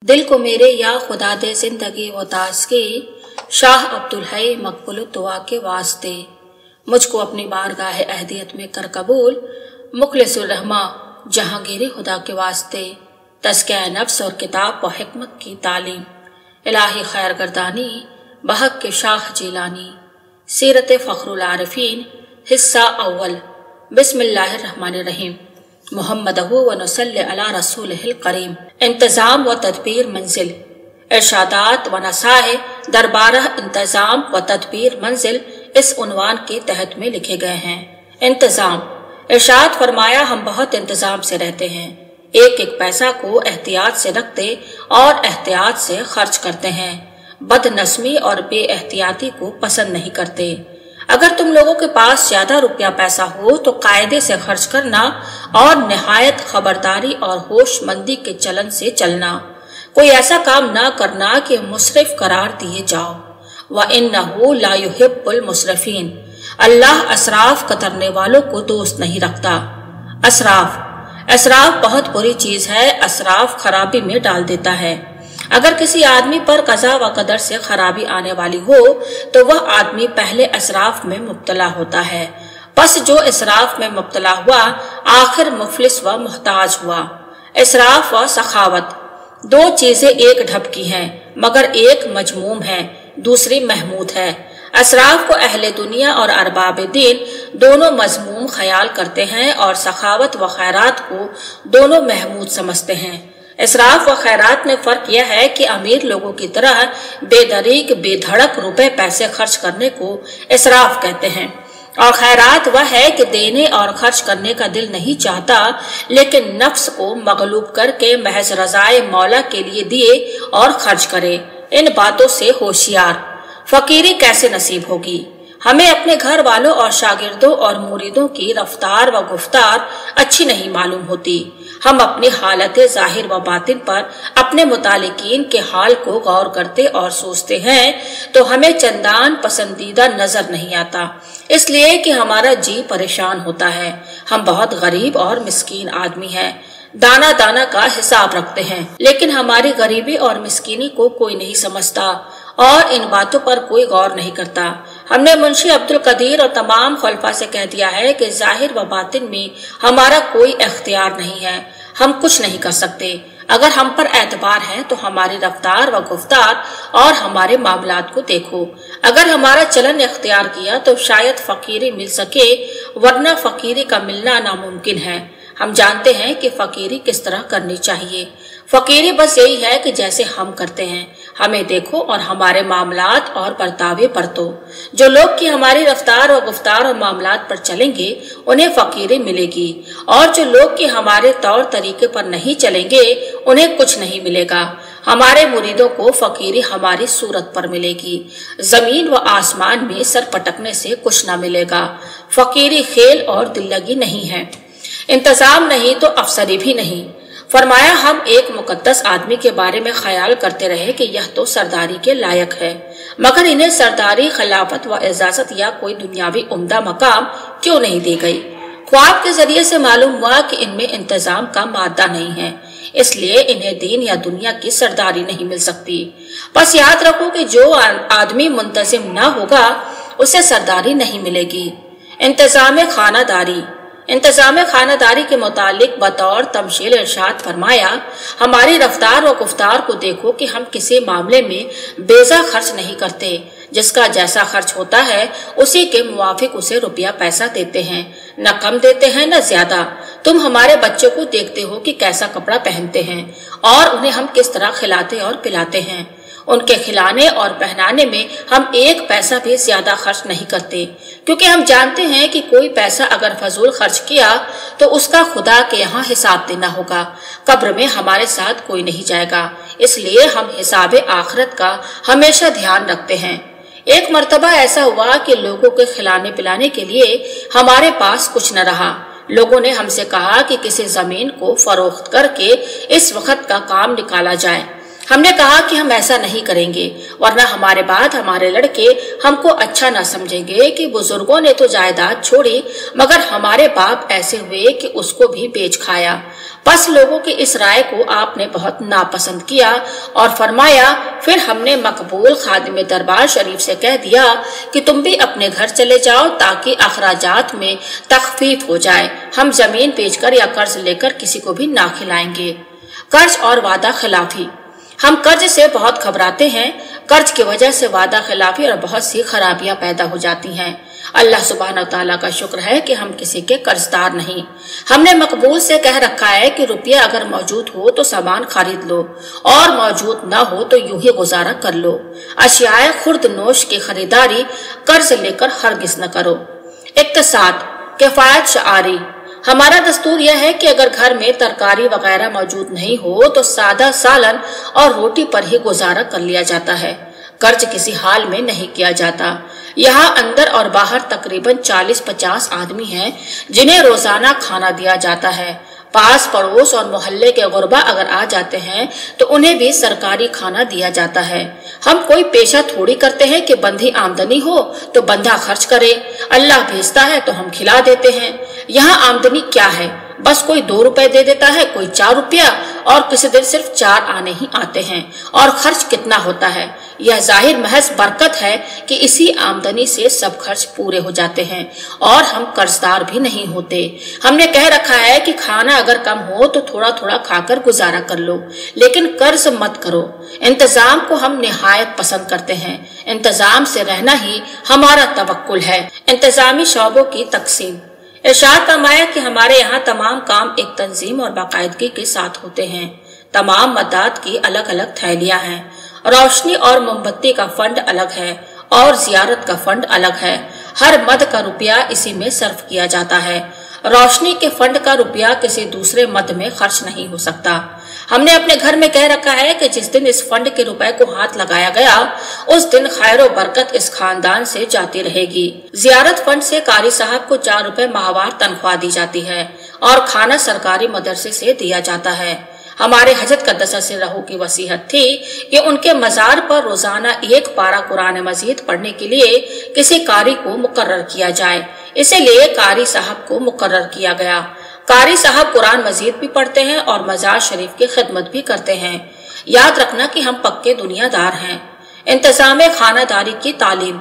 दिल को मेरे या खुदा दे जिंदगी व ताज़गी, शाह अब्दुल हई मकबूल दुआ के वास्ते। मुझको अपनी बारगाह अहदियत में कर कबूल, मुखलिसुर रहमा जहांगीरी खुदा के वास्ते। तज़किया नफ्स और किताब व हिकमत की तालीम, इलाही खैर गर्दानी बहक के शाह जीलानी। सीरत फ़ख्रुल आरिफीन हिस्सा अव्वल। बिस्मिल्लाहिर्रहमानिर्रहीम। मुहम्मदहु व नसल्ली अला रसूलिहिल करीम। इंतज़ाम व तदबीर मंजिल। इरशादात व नसाए दरबारह इंतज़ाम व तदबीर मंजिल इस उन्वान के तहत में लिखे गए हैं। इंतज़ाम। इरशाद फरमाया, हम बहुत इंतज़ाम से रहते हैं, एक एक पैसा को एहतियात से रखते और एहतियात से खर्च करते हैं, बदनस्मी और बेएहतियाती को पसंद नहीं करते। अगर तुम लोगों के पास ज्यादा रुपया पैसा हो तो कायदे से खर्च करना और निहायत खबरदारी और होशमंदी के चलन से चलना। कोई ऐसा काम ना करना कि मुसरिफ करार दिए जाओ। व इन्नहु ला युहिब्बुल मुसरिफीन। अल्लाह असराफ कतरने वालों को दोस्त नहीं रखता। असराफ बहुत बुरी चीज है। असराफ खराबी में डाल देता है। अगर किसी आदमी पर कज़ा व कदर से खराबी आने वाली हो तो वह आदमी पहले असराफ में मुब्तला होता है। बस जो इसराफ में मुब्तला हुआ आखिर मुफलिस व मुहताज हुआ। इसराफ व सखावत दो चीजें एक ढप की हैं, मगर एक मजमूम है, दूसरी महमूद है। असराफ को अहले दुनिया और अरबाब दीन दोनों मजमूम ख्याल करते हैं और सखावत व खैरात को दोनों महमूद समझते हैं। इसराफ व खैरात में फर्क यह है कि अमीर लोगों की तरह बेदरीक बेधड़क रुपए पैसे खर्च करने को इसराफ कहते हैं, और खैरात वह है कि देने और खर्च करने का दिल नहीं चाहता लेकिन नफ्स को मगलूब करके महज रज़ाए मौला के लिए दिए और खर्च करे। इन बातों से होशियार। फकीरी कैसे नसीब होगी? हमें अपने घर वालों और शागिर्दों और मुरीदों की रफ्तार व गुफ्तार अच्छी नहीं मालूम होती। हम अपनी हालत ज़ाहिर व बातिन पर अपने मुतालिकीन के हाल को गौर करते और सोचते हैं तो हमें चंदान पसंदीदा नजर नहीं आता, इसलिए कि हमारा जी परेशान होता है। हम बहुत गरीब और मिस्कीन आदमी हैं, दाना दाना का हिसाब रखते हैं, लेकिन हमारी गरीबी और मिस्कीनी को कोई नहीं समझता और इन बातों पर कोई गौर नहीं करता। हमने मुंशी अब्दुल कदीर और तमाम खलफा से कह दिया है कि जाहिर व बातिन में हमारा कोई इख्तियार नहीं है, हम कुछ नहीं कर सकते। अगर हम पर एतबार है तो हमारी रफ्तार व गुफ्तार और हमारे मामलात को देखो। अगर हमारा चलन इख्तियार किया तो शायद फकीरी मिल सके, वरना फकीरी का मिलना नामुमकिन है। हम जानते हैं कि फकीरी किस तरह करनी चाहिए। फकीरी बस यही है कि जैसे हम करते हैं हमें देखो और हमारे मामलात और बर्तावे बरतो। जो लोग कि हमारी रफ्तार और गुफ्तार और मामलात पर चलेंगे उन्हें फकीरी मिलेगी, और जो लोग कि हमारे तौर तरीके पर नहीं चलेंगे उन्हें कुछ नहीं मिलेगा। हमारे मुरीदों को फकीरी हमारी सूरत पर मिलेगी, जमीन व आसमान में सर पटकने से कुछ न मिलेगा। फकीरी खेल और दिल्लगी नहीं है, इंतजाम नहीं तो अफसरी भी नहीं। फरमाया, हम एक मुकद्दस आदमी के बारे में ख्याल करते रहे कि यह तो सरदारी के लायक है, मगर इन्हें सरदारी, खिलाफत व इजाजत या कोई दुनियावी उम्दा मकाम क्यों नहीं दी गई? ख्वाब के जरिए से मालूम हुआ कि इनमें इंतजाम का मादा नहीं है, इसलिए इन्हें दीन या दुनिया की सरदारी नहीं मिल सकती। बस याद रखो कि जो आदमी मुंतजिम न होगा उसे सरदारी नहीं मिलेगी। इंतजाम खानादारी के मुतालिक बतौर तमशील इरशाद फरमाया, हमारी रफ्तार व गुफ्तार को देखो कि हम किसी मामले में बेजा खर्च नहीं करते। जिसका जैसा खर्च होता है उसी के मुवाफिक उसे रुपया पैसा देते हैं, न कम देते हैं न ज्यादा। तुम हमारे बच्चों को देखते हो कि कैसा कपड़ा पहनते हैं और उन्हें हम किस तरह खिलाते और पिलाते हैं। उनके खिलाने और पहनाने में हम एक पैसा भी ज्यादा खर्च नहीं करते, क्योंकि हम जानते हैं कि कोई पैसा अगर फजूल खर्च किया तो उसका खुदा के यहाँ हिसाब देना होगा। कब्र में हमारे साथ कोई नहीं जाएगा, इसलिए हम हिसाब आखिरत का हमेशा ध्यान रखते हैं। एक मर्तबा ऐसा हुआ कि लोगों के खिलाने पिलाने के लिए हमारे पास कुछ न रहा। लोगों ने हमसे कहा कि किसी जमीन को फरोख्त करके इस वक्त का काम निकाला जाए। हमने कहा कि हम ऐसा नहीं करेंगे, वरना हमारे बाद हमारे लड़के हमको अच्छा ना समझेंगे कि बुजुर्गों ने तो जायदाद छोड़ी, मगर हमारे बाप ऐसे हुए कि उसको भी बेच खाया। बस लोगों की इस राय को आपने बहुत नापसंद किया और फरमाया, फिर हमने मकबूल खादिम दरबार शरीफ से कह दिया कि तुम भी अपने घर चले जाओ ताकि अखराजात में तखफीफ हो जाए। हम जमीन बेचकर या कर्ज लेकर किसी को भी ना खिलाएंगे। कर्ज और वादा खिलाफी। हम कर्ज से बहुत घबराते हैं। कर्ज की वजह से वादा खिलाफी और बहुत सी खराबियां पैदा हो जाती हैं। अल्लाह सुब्हानहू तआला का शुक्र है कि हम किसी के कर्जदार नहीं। हमने मकबूल से कह रखा है कि रुपया अगर मौजूद हो तो सामान खरीद लो और मौजूद न हो तो यूं ही गुजारा कर लो। अशियाए खुर्द नोश की खरीदारी कर्ज लेकर हरगिज न करो। इक्तिसाद, किफायत शआरी। हमारा दस्तूर यह है कि अगर घर में तरकारी वगैरह मौजूद नहीं हो तो सादा सालन और रोटी पर ही गुजारा कर लिया जाता है। कर्ज किसी हाल में नहीं किया जाता। यहाँ अंदर और बाहर तकरीबन 40-50 आदमी हैं जिन्हें रोजाना खाना दिया जाता है। पास पड़ोस और मोहल्ले के गुरबा अगर आ जाते हैं तो उन्हें भी सरकारी खाना दिया जाता है। हम कोई पेशा थोड़ी करते हैं कि बंधी आमदनी हो तो बंधा खर्च करे, अल्लाह भेजता है तो हम खिला देते हैं। यहाँ आमदनी क्या है, बस कोई 2 रुपए दे देता है, कोई 4 रुपया, और किसी दिन सिर्फ 4 आने ही आते हैं। और खर्च कितना होता है, यह जाहिर महज बरकत है कि इसी आमदनी से सब खर्च पूरे हो जाते हैं और हम कर्जदार भी नहीं होते। हमने कह रखा है कि खाना अगर कम हो तो थोड़ा थोड़ा खाकर गुजारा कर लो, लेकिन कर्ज मत करो। इंतजाम को हम निहायत पसंद करते हैं। इंतजाम से रहना ही हमारा तवक्कुल है। इंतजामी शोबों की तकसीम। इरशाद फरमाया कि हमारे यहाँ तमाम काम एक तंजीम और बाकायदगी के साथ होते हैं। तमाम मदद की अलग अलग थैलियां हैं। रोशनी और मोमबत्ती का फंड अलग है और जियारत का फंड अलग है। हर मद का रुपया इसी में सर्फ किया जाता है। रोशनी के फंड का रुपया किसी दूसरे मद में खर्च नहीं हो सकता। हमने अपने घर में कह रखा है कि जिस दिन इस फंड के रुपए को हाथ लगाया गया उस दिन खैर और बरकत इस खानदान से जाती रहेगी। जियारत फंड से कारी साहब को 4 रुपए माहवार तनख्वाह दी जाती है और खाना सरकारी मदरसे से दिया जाता है। हमारे हजरत कद्दस सिर्रहू की वसीहत थी कि उनके मजार पर रोजाना 1 पारा कुरान मजीद पढ़ने के लिए किसी कारी को मुकर्रर किया जाए। इसीलिए कारी साहब को मुकर्रर किया गया। कारी साहब कुरान मजीद भी पढ़ते हैं और मजार शरीफ की खिदमत भी करते हैं। याद रखना कि हम पक्के दुनियादार हैं। इंतजाम खानादारी की तालीम।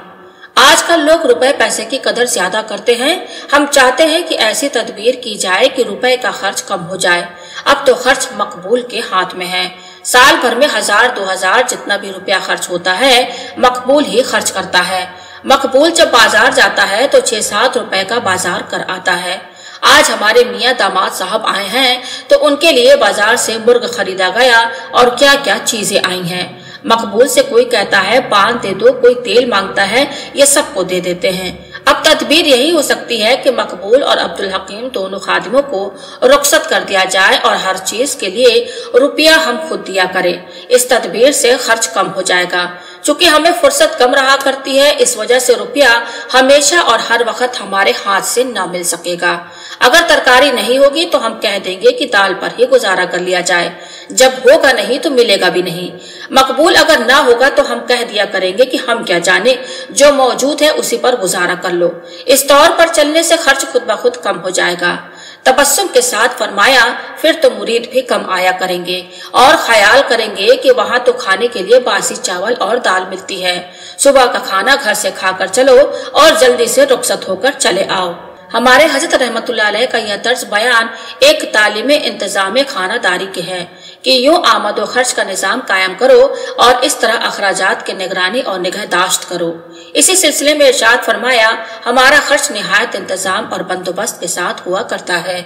आजकल लोग रुपए पैसे की कदर ज्यादा करते हैं। हम चाहते हैं कि ऐसी तदबीर की जाए कि रुपए का खर्च कम हो जाए। अब तो खर्च मकबूल के हाथ में है। साल भर में 1000-2000 जितना भी रुपया खर्च होता है मकबूल ही खर्च करता है। मकबूल जब बाजार जाता है तो 6-7 रुपए का बाजार कर आता है। आज हमारे मियाँ दामाद साहब आए हैं तो उनके लिए बाजार से मुर्ग खरीदा गया और क्या क्या चीजें आई हैं। मकबूल से कोई कहता है पान दे दो, कोई तेल मांगता है, ये सबको दे देते हैं। अब तदबीर यही हो सकती है कि मकबूल और अब्दुल हकीम दोनों खादिमों को रुखसत कर दिया जाए और हर चीज के लिए रुपया हम खुद दिया करें। इस तदबीर से खर्च कम हो जाएगा। चूंकि हमें फुर्सत कम रहा करती है, इस वजह से रुपया हमेशा और हर वक्त हमारे हाथ से न मिल सकेगा। अगर तरकारी नहीं होगी तो हम कह देंगे कि दाल पर ही गुजारा कर लिया जाए। जब होगा नहीं तो मिलेगा भी नहीं। मकबूल अगर ना होगा तो हम कह दिया करेंगे कि हम क्या जाने, जो मौजूद है उसी पर गुजारा कर लो। इस तौर पर चलने से खर्च खुद ब खुद कम हो जाएगा। तबस्सुम के साथ फरमाया, फिर तो मुरीद भी कम आया करेंगे और ख्याल करेंगे कि वहाँ तो खाने के लिए बासी चावल और दाल मिलती है। सुबह का खाना घर से खाकर चलो और जल्दी से रुखसत होकर चले आओ। हमारे हजरत रहमतुल्लाह अलैह का यह तर्ज बयान एक तालीम इंतजाम खानादारी के है कि यूं आमद व खर्च का निजाम कायम करो और इस तरह अखराजात की निगरानी और निगहदाश्त करो। इसी सिलसिले में इरशाद फरमाया, हमारा खर्च निहायत इंतजाम और बंदोबस्त के साथ हुआ करता है।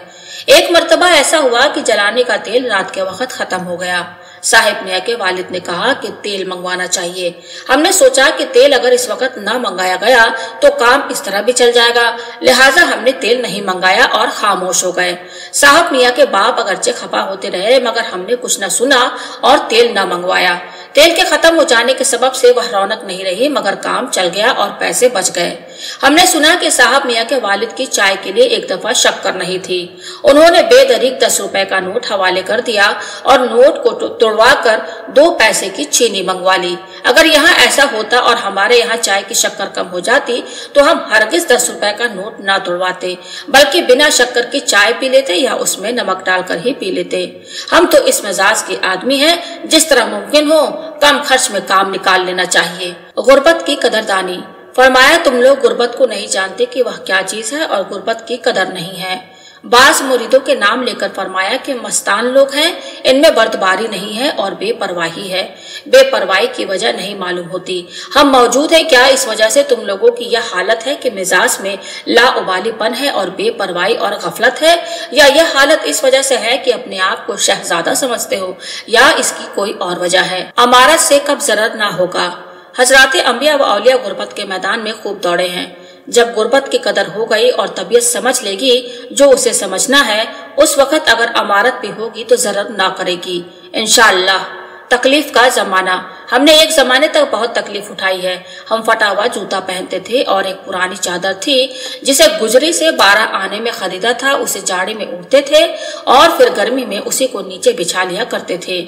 एक मर्तबा ऐसा हुआ कि जलाने का तेल रात के वक्त खत्म हो गया। साहिब मियाँ के वालिद ने कहा कि तेल मंगवाना चाहिए। हमने सोचा कि तेल अगर इस वक्त न मंगाया गया तो काम इस तरह भी चल जाएगा, लिहाजा हमने तेल नहीं मंगाया और खामोश हो गए। साहब मियाँ के बाप अगरचे खफा होते रहे मगर हमने कुछ न सुना और तेल न मंगवाया। तेल के खत्म हो जाने के सबब से वह रौनक नहीं रही, मगर काम चल गया और पैसे बच गए। हमने सुना कि साहब मियाँ के वालिद की चाय के लिए एक दफा शक्कर नहीं थी। उन्होंने बेदरीक 10 रुपए का नोट हवाले कर दिया और नोट को तोड़वा कर 2 पैसे की चीनी मंगवा ली। अगर यहाँ ऐसा होता और हमारे यहाँ चाय की शक्कर कम हो जाती तो हम हरगिज 10 रुपए का नोट ना तोड़वाते, बल्कि बिना शक्कर की चाय पी लेते या उसमें नमक डालकर ही पी लेते। हम तो इस मिजाज के आदमी हैं, जिस तरह मुमकिन हो कम खर्च में काम निकाल लेना चाहिए। गुर्बत की कदरदानी। फरमाया, तुम लोग गुर्बत को नहीं जानते कि वह क्या चीज है और गुर्बत की कदर नहीं है। बास मुरीदों के नाम लेकर फरमाया कि मस्तान लोग हैं, इनमें बर्दबारी नहीं है और बेपरवाही है। बेपरवाही की वजह नहीं मालूम होती। हम मौजूद हैं क्या इस वजह से तुम लोगों की यह हालत है कि मिजाज में लाउबालीपन है और बेपरवाही और गफलत है, या यह हालत इस वजह से है कि अपने आप को शहजादा समझते हो, या इसकी कोई और वजह है? अमारत से कब जरर ना होगा। हजरात अंबिया व औलिया गुर्बत के मैदान में खूब दौड़े हैं। जब गुर्बत की कदर हो गई और तबीयत समझ लेगी जो उसे समझना है, उस वक्त अगर अमारत भी होगी तो जरर ना करेगी इंशाअल्लाह। तकलीफ का जमाना। हमने एक जमाने तक बहुत तकलीफ उठाई है। हम फटा हुआ जूता पहनते थे और एक पुरानी चादर थी जिसे गुजरी से 12 आने में खरीदा था, उसे जाड़े में उड़ते थे और फिर गर्मी में उसी को नीचे बिछा लिया करते थे।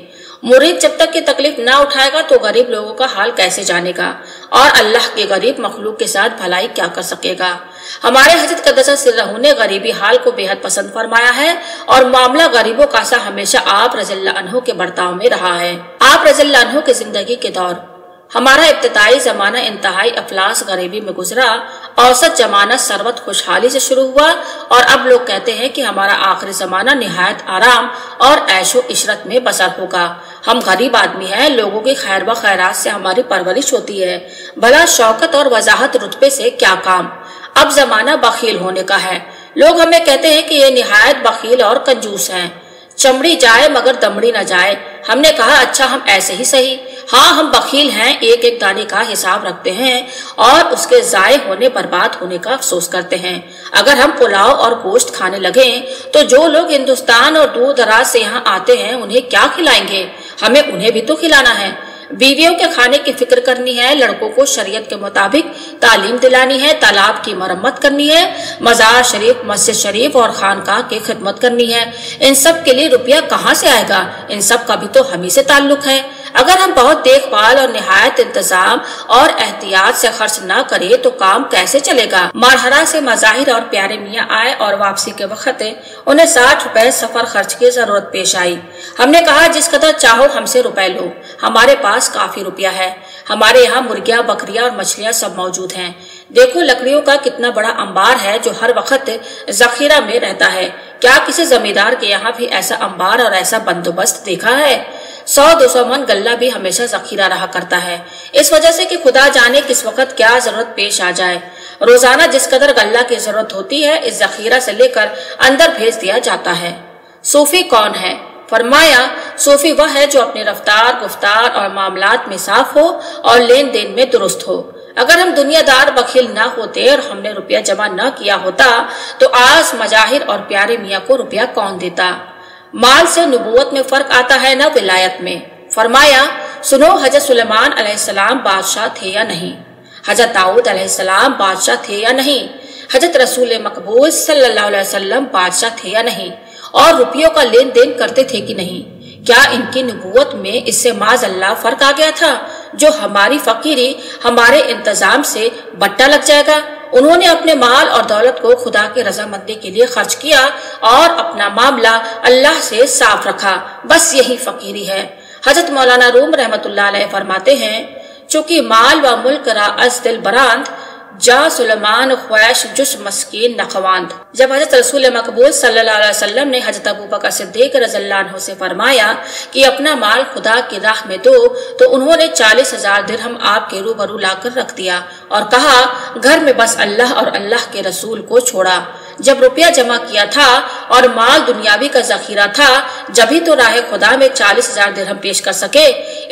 मुरीद जब तक की तकलीफ ना उठाएगा तो गरीब लोगों का हाल कैसे जानेगा, और अल्लाह के गरीब मखलूक के साथ भलाई क्या कर सकेगा। हमारे हजरत कद्दसा सिर्रहू ने गरीबी हाल को बेहद पसंद फरमाया है और मामला गरीबों का सा हमेशा आप रज़ियल्लाहु अन्हु के बर्ताव में रहा है। आप रज़ियल्लाहु अन्हु के जिंदगी के दौर। हमारा इब्तिदाई जमाना इंतहाई अफलास गरीबी में गुजरा, औसत जमाना सरवत खुशहाली से शुरू हुआ, और अब लोग कहते हैं कि हमारा आखिरी जमाना निहायत आराम और ऐशो इशरत में बसर होगा। हम गरीब आदमी हैं, लोगों की खैर व खैरात से हमारी परवरिश होती है, भला शौकत और वजाहत रुतबे से क्या काम। अब जमाना बखील होने का है। लोग हमें कहते हैं कि ये निहायत बखील और कंजूस हैं। चमड़ी जाए मगर दमड़ी न जाए। हमने कहा अच्छा हम ऐसे ही सही। हाँ, हम बखील हैं, एक एक दाने का हिसाब रखते हैं और उसके जाये होने बर्बाद होने का अफसोस करते हैं। अगर हम पुलाव और गोश्त खाने लगे तो जो लोग हिंदुस्तान और दूर दराज से यहाँ आते हैं उन्हें क्या खिलाएंगे? हमें उन्हें भी तो खिलाना है। बीवियों के खाने की फिक्र करनी है, लड़कों को शरीयत के मुताबिक तालीम दिलानी है, तालाब की मरम्मत करनी है, मजार शरीफ, मस्जिद शरीफ और खानकाह की खिदमत करनी है। इन सब के लिए रुपया कहाँ से आएगा? इन सब का भी तो हम ही से ताल्लुक है। अगर हम बहुत देखभाल और निहायत इंतजाम और एहतियात से खर्च न करें तो काम कैसे चलेगा? मारहरा से मज़ाहिर और प्यारे मियाँ आए और वापसी के वक्त उन्हें 60 रुपए सफर खर्च की जरूरत पेश आई। हमने कहा जिस कदर चाहो हमसे रुपए लो, हमारे पास काफी रुपया है। हमारे यहाँ मुर्गियाँ, बकरियाँ और मछलियाँ सब मौजूद हैं। देखो लकड़ियों का कितना बड़ा अंबार है जो हर वक्त जखीरा में रहता है। क्या किसी जमींदार के यहाँ भी ऐसा अंबार और ऐसा बंदोबस्त देखा है? 100-200 मन गल्ला भी हमेशा जखीरा रहा करता है, इस वजह से कि खुदा जाने किस वक्त क्या जरूरत पेश आ जाए। रोजाना जिस कदर गल्ला की जरूरत होती है इस जखीरा से लेकर अंदर भेज दिया जाता है। सूफी कौन है? फरमाया सूफी वह है जो अपने रफ्तार, गुफ्तार और मामलात में साफ हो और लेन देन में दुरुस्त हो। अगर हम दुनियादार बखील न होते और हमने रुपया जमा न किया होता तो आज मजाहिर और प्यारे मियाँ को रुपया कौन देता? माल से नबूवत में फर्क आता है न विलायत में। फरमाया सुनो, हजरत सुलेमान अलैहिस्सलाम बादशाह थे या नहीं? हजरत दाऊद अलैहिस्सलाम बादशाह थे या नहीं? हजरत रसूल मकबूल सल्लल्लाहु अलैहि वसल्लम बादशाह थे या नहीं? और रुपयों का लेन देन करते थे कि नहीं? क्या इनकी नबूवत में इससे माज अल्लाह फर्क आ गया था जो हमारी फकीरी हमारे इंतजाम से बट्टा लग जाएगा? उन्होंने अपने माल और दौलत को खुदा की रजामंदी के लिए खर्च किया और अपना मामला अल्लाह से साफ रखा। बस यही फकीरी है। हजरत मौलाना रूम रहमतुल्लाह अलैह फरमाते हैं, चूंकि माल व मुल्क रा अज दिल बरांद जा सुलेमान ख्वाहिश जुस मस्कीन नखवांद। जब हजरत रसूल मकबूल सल्लल्लाहु अलैहि वसल्लम ने हजरत अबू बकर सिद्दीक रज़ियल्लाहु अन्हु से फरमाया कि अपना माल खुदा की राह में दो, तो उन्होंने 40,000 दिरहम आपके रूबरू लाकर रख दिया और कहा घर में बस अल्लाह और अल्लाह के रसूल को छोड़ा। जब रुपया जमा किया था और माल दुनियावी का जखीरा था, जब ही तो राह खुदा में 40,000 दिरहम पेश कर सके।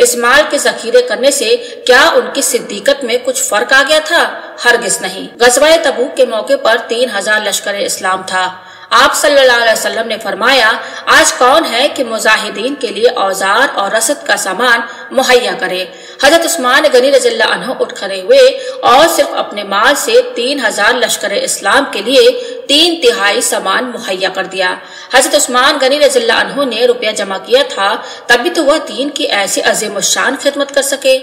इस माल के जखीरे करने से क्या उनकी सिद्दीकत में कुछ फर्क आ गया था? हरगिज नहीं। गज़वाए तबूक के मौके पर 3,000 लश्कर इस्लाम था। आप सल्लल्लाहु अलैहि वसल्लम ने फरमाया, आज कौन है कि मुजाहिदीन के लिए औजार और रसद का सामान मुहैया करे। हजरत उस्मान गनी रज़ियल्लाहु अन्हु उठ खड़े हुए और सिर्फ अपने माल से 3000 लश्कर इस्लाम के लिए 3/3 सामान मुहैया कर दिया। हजरत उस्मान गनी रज़ियल्लाहु अन्हु ने रुपया जमा किया था, तभी तो वह दीन की ऐसी अजीम शान खिदमत कर सके।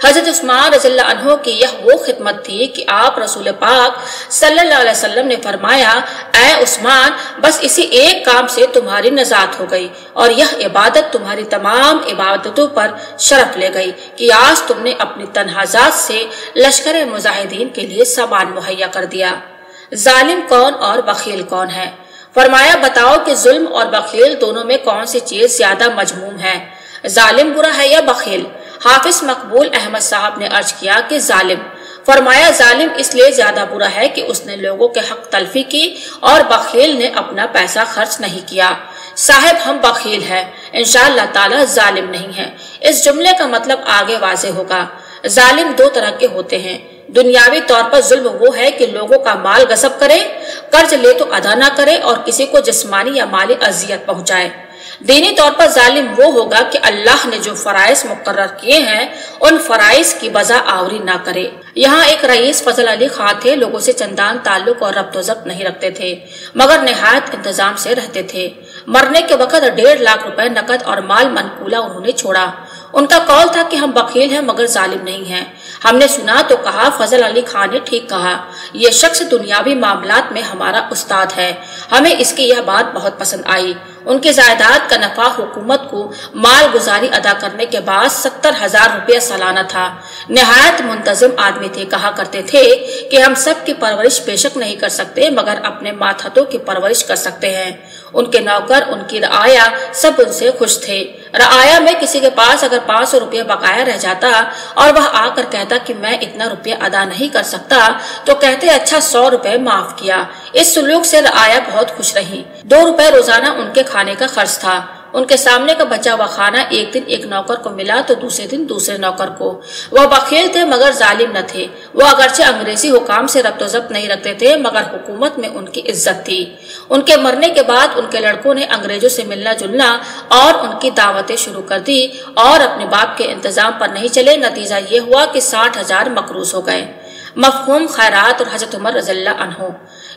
हजरत उस्मान रज़ियल्लाहु अन्हु की यह वो खिदमत थी कि आप रसूल पाक सल्लल्लाहु अलैहि वसल्लम ने फरमाया, ऐ उस्मान, बस इसी एक काम से तुम्हारी नजात हो गई और यह इबादत तुम्हारी तमाम इबादतों पर शरफ ले गई कि आज तुमने अपनी तन्हाजात से लश्कर मुजाहिदीन के लिए सामान मुहैया कर दिया। जालिम कौन और बखील कौन है? फरमाया, बताओ कि जुल्म और बखील दोनों में कौन सी चीज ज्यादा मजमूम है, जालिम बुरा है या बखील? हाफिज मकबूल अहमद साहब ने अर्ज किया कि जालिम। फरमाया, जालिम इसलिए ज्यादा बुरा है कि उसने लोगों के हक तलफी की और बखील ने अपना पैसा खर्च नहीं किया। साहिब हम बखील है, इंशाअल्लाह ताला जालिम नहीं है। इस जुमले का मतलब आगे वाज़ेह होगा। जालिम दो तरह के होते हैं। दुनियावी तौर पर जुल्म वो है कि लोगों का माल गसब करे, कर्ज ले तो अदा न करे और किसी को जिस्मानी या माली अजियत पहुंचाए। दीनी तौर पर जालिम वो होगा कि अल्लाह ने जो फराइज मुकर्रर किए हैं उन फराइज की बजा आवरी ना करे। यहाँ एक रईस फजल अली खां थे, लोगों से चंदान ताल्लुक और रब्त ज़ब्त नहीं रखते थे मगर निहायत इंतजाम से रहते थे। मरने के वक्त 1.5 लाख रुपए नकद और माल मनकूला उन्होंने छोड़ा। उनका कौल था कि हम बखील हैं मगर जालिम नहीं हैं। हमने सुना तो कहा, फजल अली खान ने ठीक कहा, ये शख्स दुनियावी मामलात में हमारा उस्ताद है। हमें इसकी यह बात बहुत पसंद आई। उनकी जायदाद का नफा हुकूमत को माल गुजारी अदा करने के बाद 70,000 रुपया सालाना था। निहायत मुंतजिम आदमी थे। कहा करते थे कि हम सब की परवरिश बेशक नहीं कर सकते मगर अपने मातहतों की परवरिश कर सकते हैं। उनके नौकर, उनकी रआया सब उनसे खुश थे। रआया में किसी के पास अगर 500 रुपया बकाया रह जाता और वह आकर कहता कि मैं इतना रुपया अदा नहीं कर सकता तो कहते, अच्छा 100 रुपए माफ किया। इस सुलूक से रआया बहुत खुश रही। 2 रुपए रोजाना उनके खाने का खर्च था। उनके सामने का बचा हुआ खाना एक दिन एक नौकर को मिला तो दूसरे दिन दूसरे नौकर को। वह बखील थे मगर जालिम न थे। वह अगरचे अंग्रेजी हुकाम से रब्त ज़ब्त नहीं रखते थे मगर हुकूमत में उनकी इज्जत थी। उनके मरने के बाद उनके लड़कों ने अंग्रेजों से मिलना जुलना और उनकी दावतें शुरू कर दी और अपने बाप के इंतजाम पर नहीं चले। नतीजा ये हुआ कि 60,000 मकरूज हो गए। मफहूम खैरात और हजरत उमर रज़ियल्लाहु अन्हु।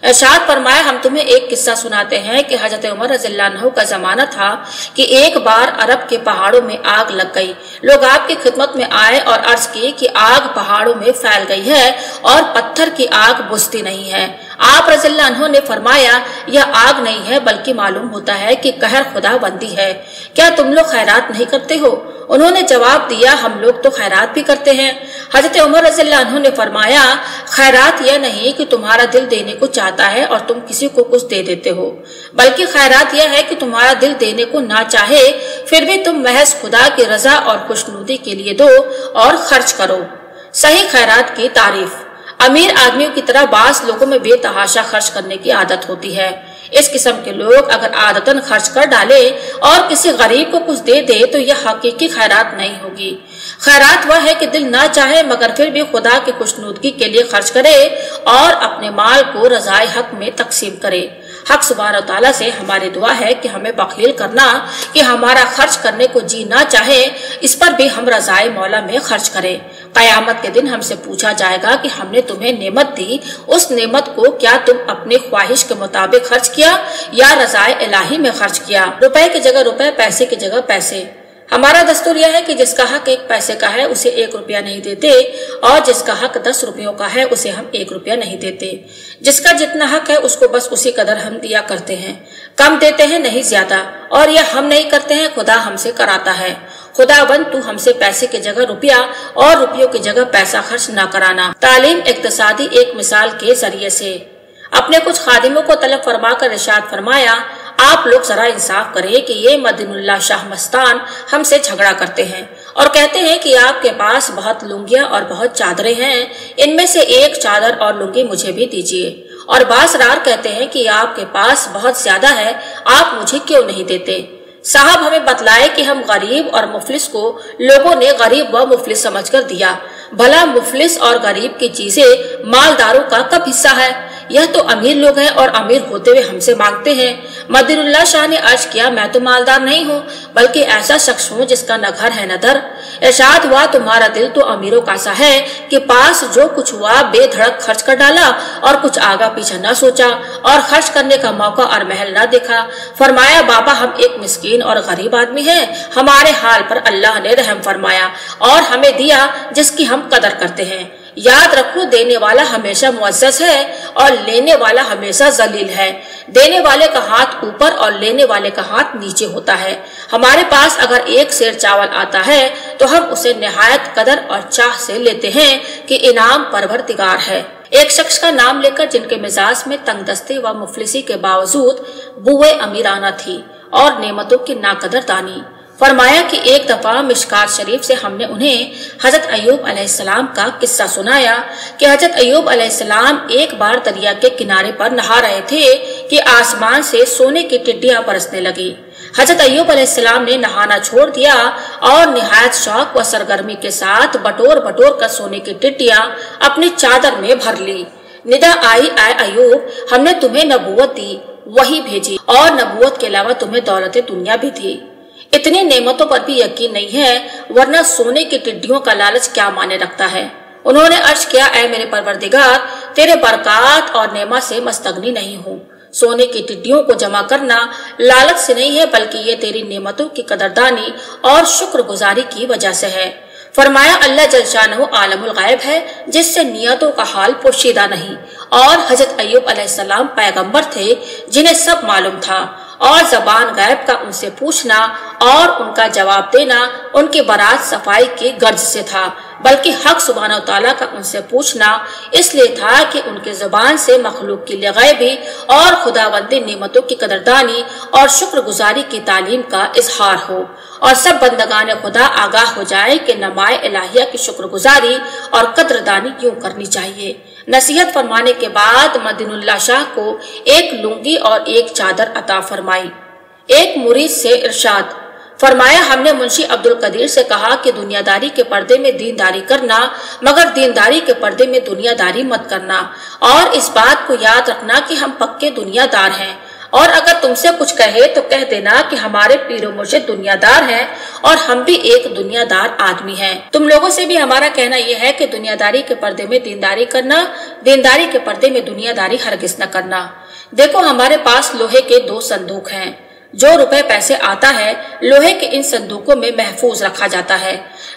इरशाद फरमाया, हम तुम्हें एक किस्सा सुनाते हैं कि हजरत उमर रज़ियल्लाहु अन्हु का जमाना था कि एक बार अरब के पहाड़ों में आग लग गई। लोग आपकी खिदमत में आए और अर्ज की कि आग पहाड़ों में फैल गई है और पत्थर की आग बुझती नहीं है। आप रज़ियल्लाहु अन्हु ने फरमाया, यह आग नहीं है बल्कि मालूम होता है कि कहर खुदा बंदी है। क्या तुम लोग खैरात नहीं करते हो? उन्होंने जवाब दिया, हम लोग तो खैरात भी करते हैं। हजरत उमर रज़ियल्लाहु अन्हु ने फरमाया, खैरात यह नहीं कि तुम्हारा दिल देने को चाहता है और तुम किसी को कुछ दे देते हो, बल्कि खैरात यह है कि तुम्हारा दिल देने को ना चाहे फिर भी तुम महज खुदा की रजा और खुशनुदी के लिए दो और खर्च करो। सही खैरात की तारीफ। अमीर आदमियों की तरह बास लोगों में बेतहाशा खर्च करने की आदत होती है। इस किस्म के लोग अगर आदतन खर्च कर डाले और किसी गरीब को कुछ दे दे तो यह हकीकी खैरात नहीं होगी। खैरात वह है कि दिल ना चाहे मगर फिर भी खुदा की खुशनुदगी के लिए खर्च करे और अपने माल को रज़ाए हक में तकसीम करे। हक सुब्हानहू तआला से हमारी दुआ है कि हमें बखील करना कि हमारा खर्च करने को जी ना चाहे, इस पर भी हम रज़ाए मौला में खर्च करें। कयामत के दिन हमसे पूछा जाएगा कि हमने तुम्हें नेमत दी, उस नेमत को क्या तुम अपने ख्वाहिश के मुताबिक खर्च किया या रज़ाए इलाही में खर्च किया? रुपए की जगह रुपए, पैसे की जगह पैसे। हमारा दस्तूर यह है कि जिसका हक 1 पैसे का है उसे 1 रुपया नहीं देते और जिसका हक 10 रुपयों का है उसे हम 1 रुपया नहीं देते। जिसका जितना हक है उसको बस उसी कदर हम दिया करते हैं, कम देते हैं नहीं ज्यादा। और यह हम नहीं करते हैं, खुदा हमसे कराता है। खुदाबंद तू हमसे पैसे की जगह रुपया और रुपयों की जगह पैसा खर्च न कराना। तालीम इक्तिसादी एक मिसाल के जरिए से। अपने कुछ खादिमों को तलब फरमा कर इरशाद फरमाया, आप लोग जरा इंसाफ करें कि ये मदीनुल्लाह शाह मस्तान हमसे झगड़ा करते हैं और कहते हैं कि आपके पास बहुत लुंगियां और बहुत चादरें हैं, इनमें से एक चादर और लुंगी मुझे भी दीजिए। और बासरार कहते हैं कि आपके पास बहुत ज्यादा है, आप मुझे क्यों नहीं देते? साहब हमें बतलाए कि हम गरीब और मुफलिस को लोगों ने गरीब व मुफलिस समझकर दिया। भला मुफलिस और गरीब की चीजें मालदारों का कब हिस्सा है? यह तो अमीर लोग हैं और अमीर होते हुए हमसे मांगते हैं। मदीनुल्लाह शाह ने अर्ज किया, मैं तो मालदार नहीं हूँ बल्कि ऐसा शख्स हूँ जिसका न घर है न दर। इरशाद हुआ, तुम्हारा दिल तो अमीरों का सा है कि पास जो कुछ हुआ बेधड़क खर्च कर डाला और कुछ आगा पीछा न सोचा और खर्च करने का मौका और महल न देखा। फरमाया, बाबा हम एक मिस्कीन और गरीब आदमी हैं, हमारे हाल पर अल्लाह ने रहम फरमाया और हमें दिया जिसकी हम कदर करते हैं। याद रखो, देने वाला हमेशा मुअज़्ज़ज़ है और लेने वाला हमेशा जलील है। देने वाले का हाथ ऊपर और लेने वाले का हाथ नीचे होता है। हमारे पास अगर एक सेर चावल आता है तो हम उसे निहायत कदर और चाह से लेते हैं कि इनाम परवरदिगार है। एक शख्स का नाम लेकर जिनके मिजाज में तंगदस्ती व मुफलिसी के बावजूद बुए अमीराना थी और नेमतों की नाकदरदानी। फरमाया कि एक दफा मिशकात शरीफ से हमने उन्हें हजरत अय्यूब अलैहिस्सलाम का किस्सा सुनाया कि हजरत अय्यूब अलैहिस्सलाम एक बार दरिया के किनारे पर नहा रहे थे कि आसमान से सोने की टिड्डियां बरसने लगी। हजरत अय्यूब अलैहिस्सलाम ने नहाना छोड़ दिया और निहायत शौक व सरगर्मी के साथ बटोर बटोर कर सोने की टिड्डियां अपनी चादर में भर ली। निदा आई, आए अय्यूब, हमने तुम्हें नबूवत दी, वही भेजी और नबूवत के अलावा तुम्हें दौलत दुनिया भी थी। इतनी नेमतों पर भी यकीन नहीं है, वरना सोने की टिड्डियों का लालच क्या माने रखता है। उन्होंने अर्ज किया, ऐ मेरे परवरदिगार, तेरे बरकत और नेमा से मस्तगनी नहीं हूँ। सोने की टिड्डियों को जमा करना लालच से नहीं है बल्कि ये तेरी नेमतों की कदरदानी और शुक्रगुजारी की वजह से है। फरमाया, अल्लाह जल शानहू आलमुल गायब है जिससे नियतों का हाल पोशीदा नहीं और हजरत अय्यूब अलैहिस्सलाम पैगंबर थे जिन्हें सब मालूम था और जबान गायब का उनसे पूछना और उनका जवाब देना उनकी बरात सफाई की गर्ज से था, बल्कि हक सुब्हानहू तआला का उनसे पूछना इसलिए था कि उनके जुबान से मखलूक की गैबी और खुदावंदी नेमतों की कदरदानी और शुक्रगुजारी की तालीम का इजहार हो और सब बंदगान खुदा आगाह हो जाए कि नमाए इलाहिया की शुक्रगुजारी और कदरदानी यूं करनी चाहिए। नसीहत फरमाने के बाद मदीनुल्लाह शाह को एक लुंगी और एक चादर अता फरमाई। एक मुरीद से इरशाद फरमाया, हमने मुंशी अब्दुल कदीर से कहा कि दुनियादारी के पर्दे में दीनदारी करना मगर दीनदारी के पर्दे में दुनियादारी मत करना और इस बात को याद रखना कि हम पक्के दुनियादार हैं और अगर तुमसे कुछ कहे तो कह देना कि हमारे पीरो मुर्शिद दुनियादार हैं और हम भी एक दुनियादार आदमी हैं। तुम लोगों से भी हमारा कहना यह है कि दुनियादारी के पर्दे में दीनदारी करना, दीनदारी के पर्दे में दुनियादारी हरगिज न करना। देखो, हमारे पास लोहे के 2 संदूक हैं। जो रुपए पैसे आता है लोहे के इन संदूकों में महफूज रखा जाता है।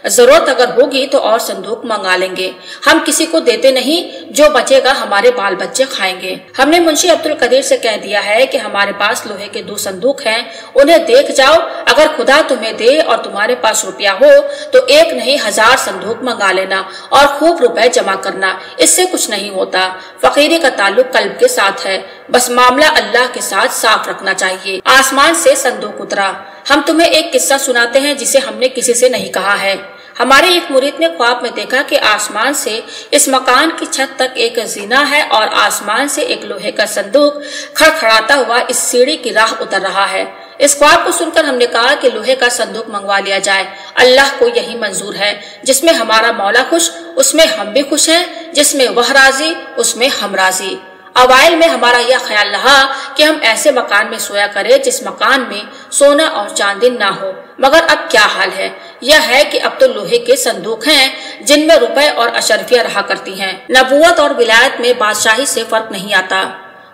जरूरत अगर होगी तो और संदूक मंगा लेंगे। हम किसी को देते नहीं, जो बचेगा हमारे बाल बच्चे खाएंगे। हमने मुंशी अब्दुल कदीर से कह दिया है कि हमारे पास लोहे के 2 संदूक हैं, उन्हें देख जाओ। अगर खुदा तुम्हें दे और तुम्हारे पास रुपया हो तो 1 नहीं 1000 संदूक मंगा लेना और खूब रुपए जमा करना, इससे कुछ नहीं होता। फकीरी का ताल्लुक कल्ब के साथ है, बस मामला अल्लाह के साथ साफ रखना चाहिए। आसमान से संदूक उतरा। हम तुम्हें एक किस्सा सुनाते हैं जिसे हमने किसी से नहीं कहा है। हमारे एक मुरीद ने ख्वाब में देखा कि आसमान से इस मकान की छत तक एक जीना है और आसमान से एक लोहे का संदूक खड़खड़ाता हुआ इस सीढ़ी की राह उतर रहा है। इस ख्वाब को सुनकर हमने कहा कि लोहे का संदूक मंगवा लिया जाए। अल्लाह को यही मंजूर है। जिसमें हमारा मौला खुश उसमें हम भी खुश हैं, जिसमें वह राजी उसमें हम राजी। अवाइल में हमारा यह ख्याल रहा कि हम ऐसे मकान में सोया करें जिस मकान में सोना और चांदी ना हो, मगर अब क्या हाल है, यह है कि अब तो लोहे के संदूक हैं जिनमें रुपए और अशरफियां रहा करती हैं। नबूवत और विलायत में बादशाही से फर्क नहीं आता।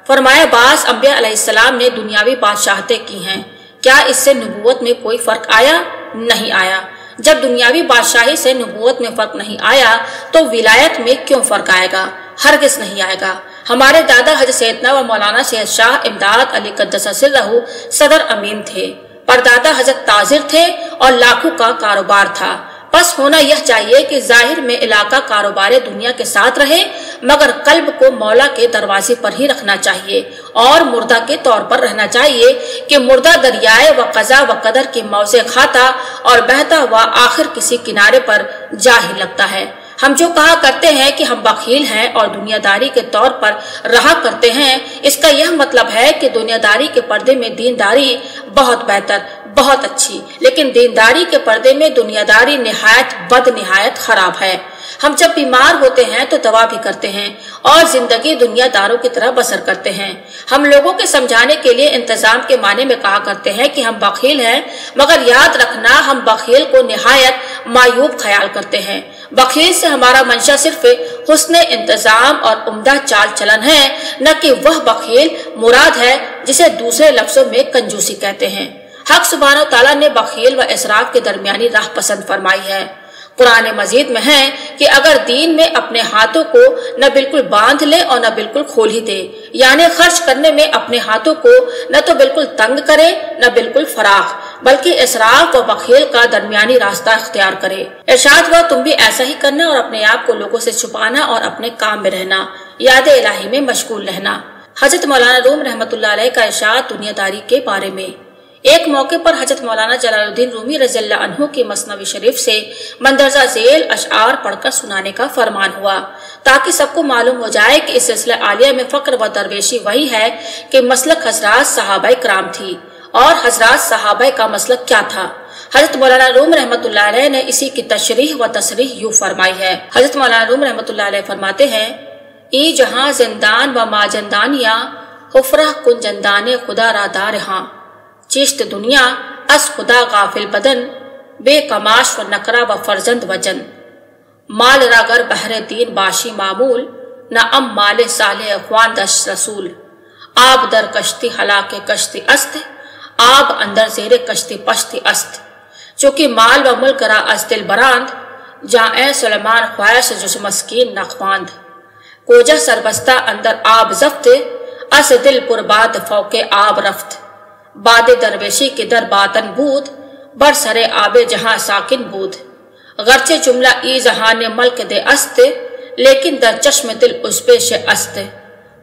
फरमाया, बास अंबिया अलैहिस्सलाम ने दुनियावी बादशाहतें की हैं, क्या इससे नबूवत में कोई फर्क आया? नहीं आया। जब दुनियावी बादशाही से नबूवत में फर्क नहीं आया तो विलायत में क्यों फर्क आएगा? हरगिज नहीं आएगा। हमारे दादा हजरत सैयदना व मौलाना सैयद शाह इमदाद अली कद्दस सिर्रहू सदर अमीन थे। परदादा हजरत ताजिर थे और लाखों का कारोबार था। बस होना यह चाहिए कि जाहिर में इलाका कारोबार दुनिया के साथ रहे, मगर कल्ब को मौला के दरवाजे पर ही रखना चाहिए और मुर्दा के तौर पर रहना चाहिए कि मुर्दा दरियाए व कज़ा व कदर की मौजे खाता और बहता हुआ आखिर किसी किनारे पर जा ही लगता है। हम जो कहा करते हैं कि हम बखील हैं और दुनियादारी के तौर पर रहा करते हैं, इसका यह मतलब है कि दुनियादारी के पर्दे में दीनदारी बहुत बेहतर, बहुत अच्छी, लेकिन दीनदारी के पर्दे में दुनियादारी निहायत बद निहायत खराब है। ہم جب بیمار ہوتے ہیں تو دوا بھی کرتے ہیں اور زندگی دنیا داروں کی طرح بسر کرتے ہیں۔ ہم لوگوں کے سمجھانے کے لیے انتظام کے معنی میں کہا کرتے ہیں کہ ہم بخیل ہیں، مگر یاد رکھنا ہم بخیل کو نہایت معیوب خیال کرتے ہیں۔ بخیل سے ہمارا منشا صرف حسن انتظام اور عمدہ چال چلن ہے، نہ کہ وہ بخیل مراد ہے جسے دوسرے لفظوں میں کنجوسی کہتے ہیں۔ حق سبحانہ و تعالیٰ نے بخیل و اسراف کے درمیانی راہ پسند فرمائی ہے۔ قرآن مجید میں ہے کہ اگر دین میں اپنے ہاتھوں کو نہ بالکل باندھ لے اور نہ بالکل کھول ہی دے، یعنی خرچ کرنے میں اپنے ہاتھوں کو نہ تو بالکل تنگ کرے نہ بالکل فراخ، بلکہ اسراف و بخیل کا درمیانی راستہ اختیار کرے۔ ارشاد ہوا تم بھی ایسا ہی کرنا اور اپنے آپ کو لوگوں سے چھپانا اور اپنے کام میں رہنا، یاد الہی میں مشغول رہنا۔ حضرت مولانا روم رحمۃ اللہ علیہ کا ارشاد دنیا داری کے بارے میں۔ ایک موقع پر حضرت مولانا جلال الدین رومی رضی اللہ عنہ کی مثنوی شریف سے مندرجہ ذیل اشعار پڑھ کر سنانے کا فرمان ہوا، تاکہ سب کو معلوم ہو جائے کہ اس سلسلہ عالیہ میں فقر و درویشی وہی ہے کہ مسلک حضرات صحابہ کرام تھی، اور حضرات صحابہ کا مسلک کیا تھا۔ حضرت مولانا روم رحمۃ اللہ علیہ نے اسی کی تشریح و تصریح یوں فرمائی ہے۔ حضرت مولانا روم رحمۃ اللہ علیہ فرماتے ہیں، ای جہاں زندان و ماجندانیاں حفرہ کن جندان خدا را دارہاں، چیشت دنیا اس خدا غافل بدن، بے کماش و نکرہ و فرزند و جن، مال راگر بہر دین باشی معمول، نہ ام مال صالح خوان دش رسول، آب در کشتی ہلاک کشتی است، آب اندر زیر کشتی پشتی است، چونکہ مال و ملک را از دل براند، جائیں سلیمان خواہش جس مسکین نخواند، کوجہ سربستہ اندر آب زفت، اس دل پرباد فوق آب رفت، باد درویشی کے در باطن بود، بر سر آب جہاں ساکن بود، غرچہ جملہ ای جہان ملک دے است، لیکن در چشم دل اس پیش است،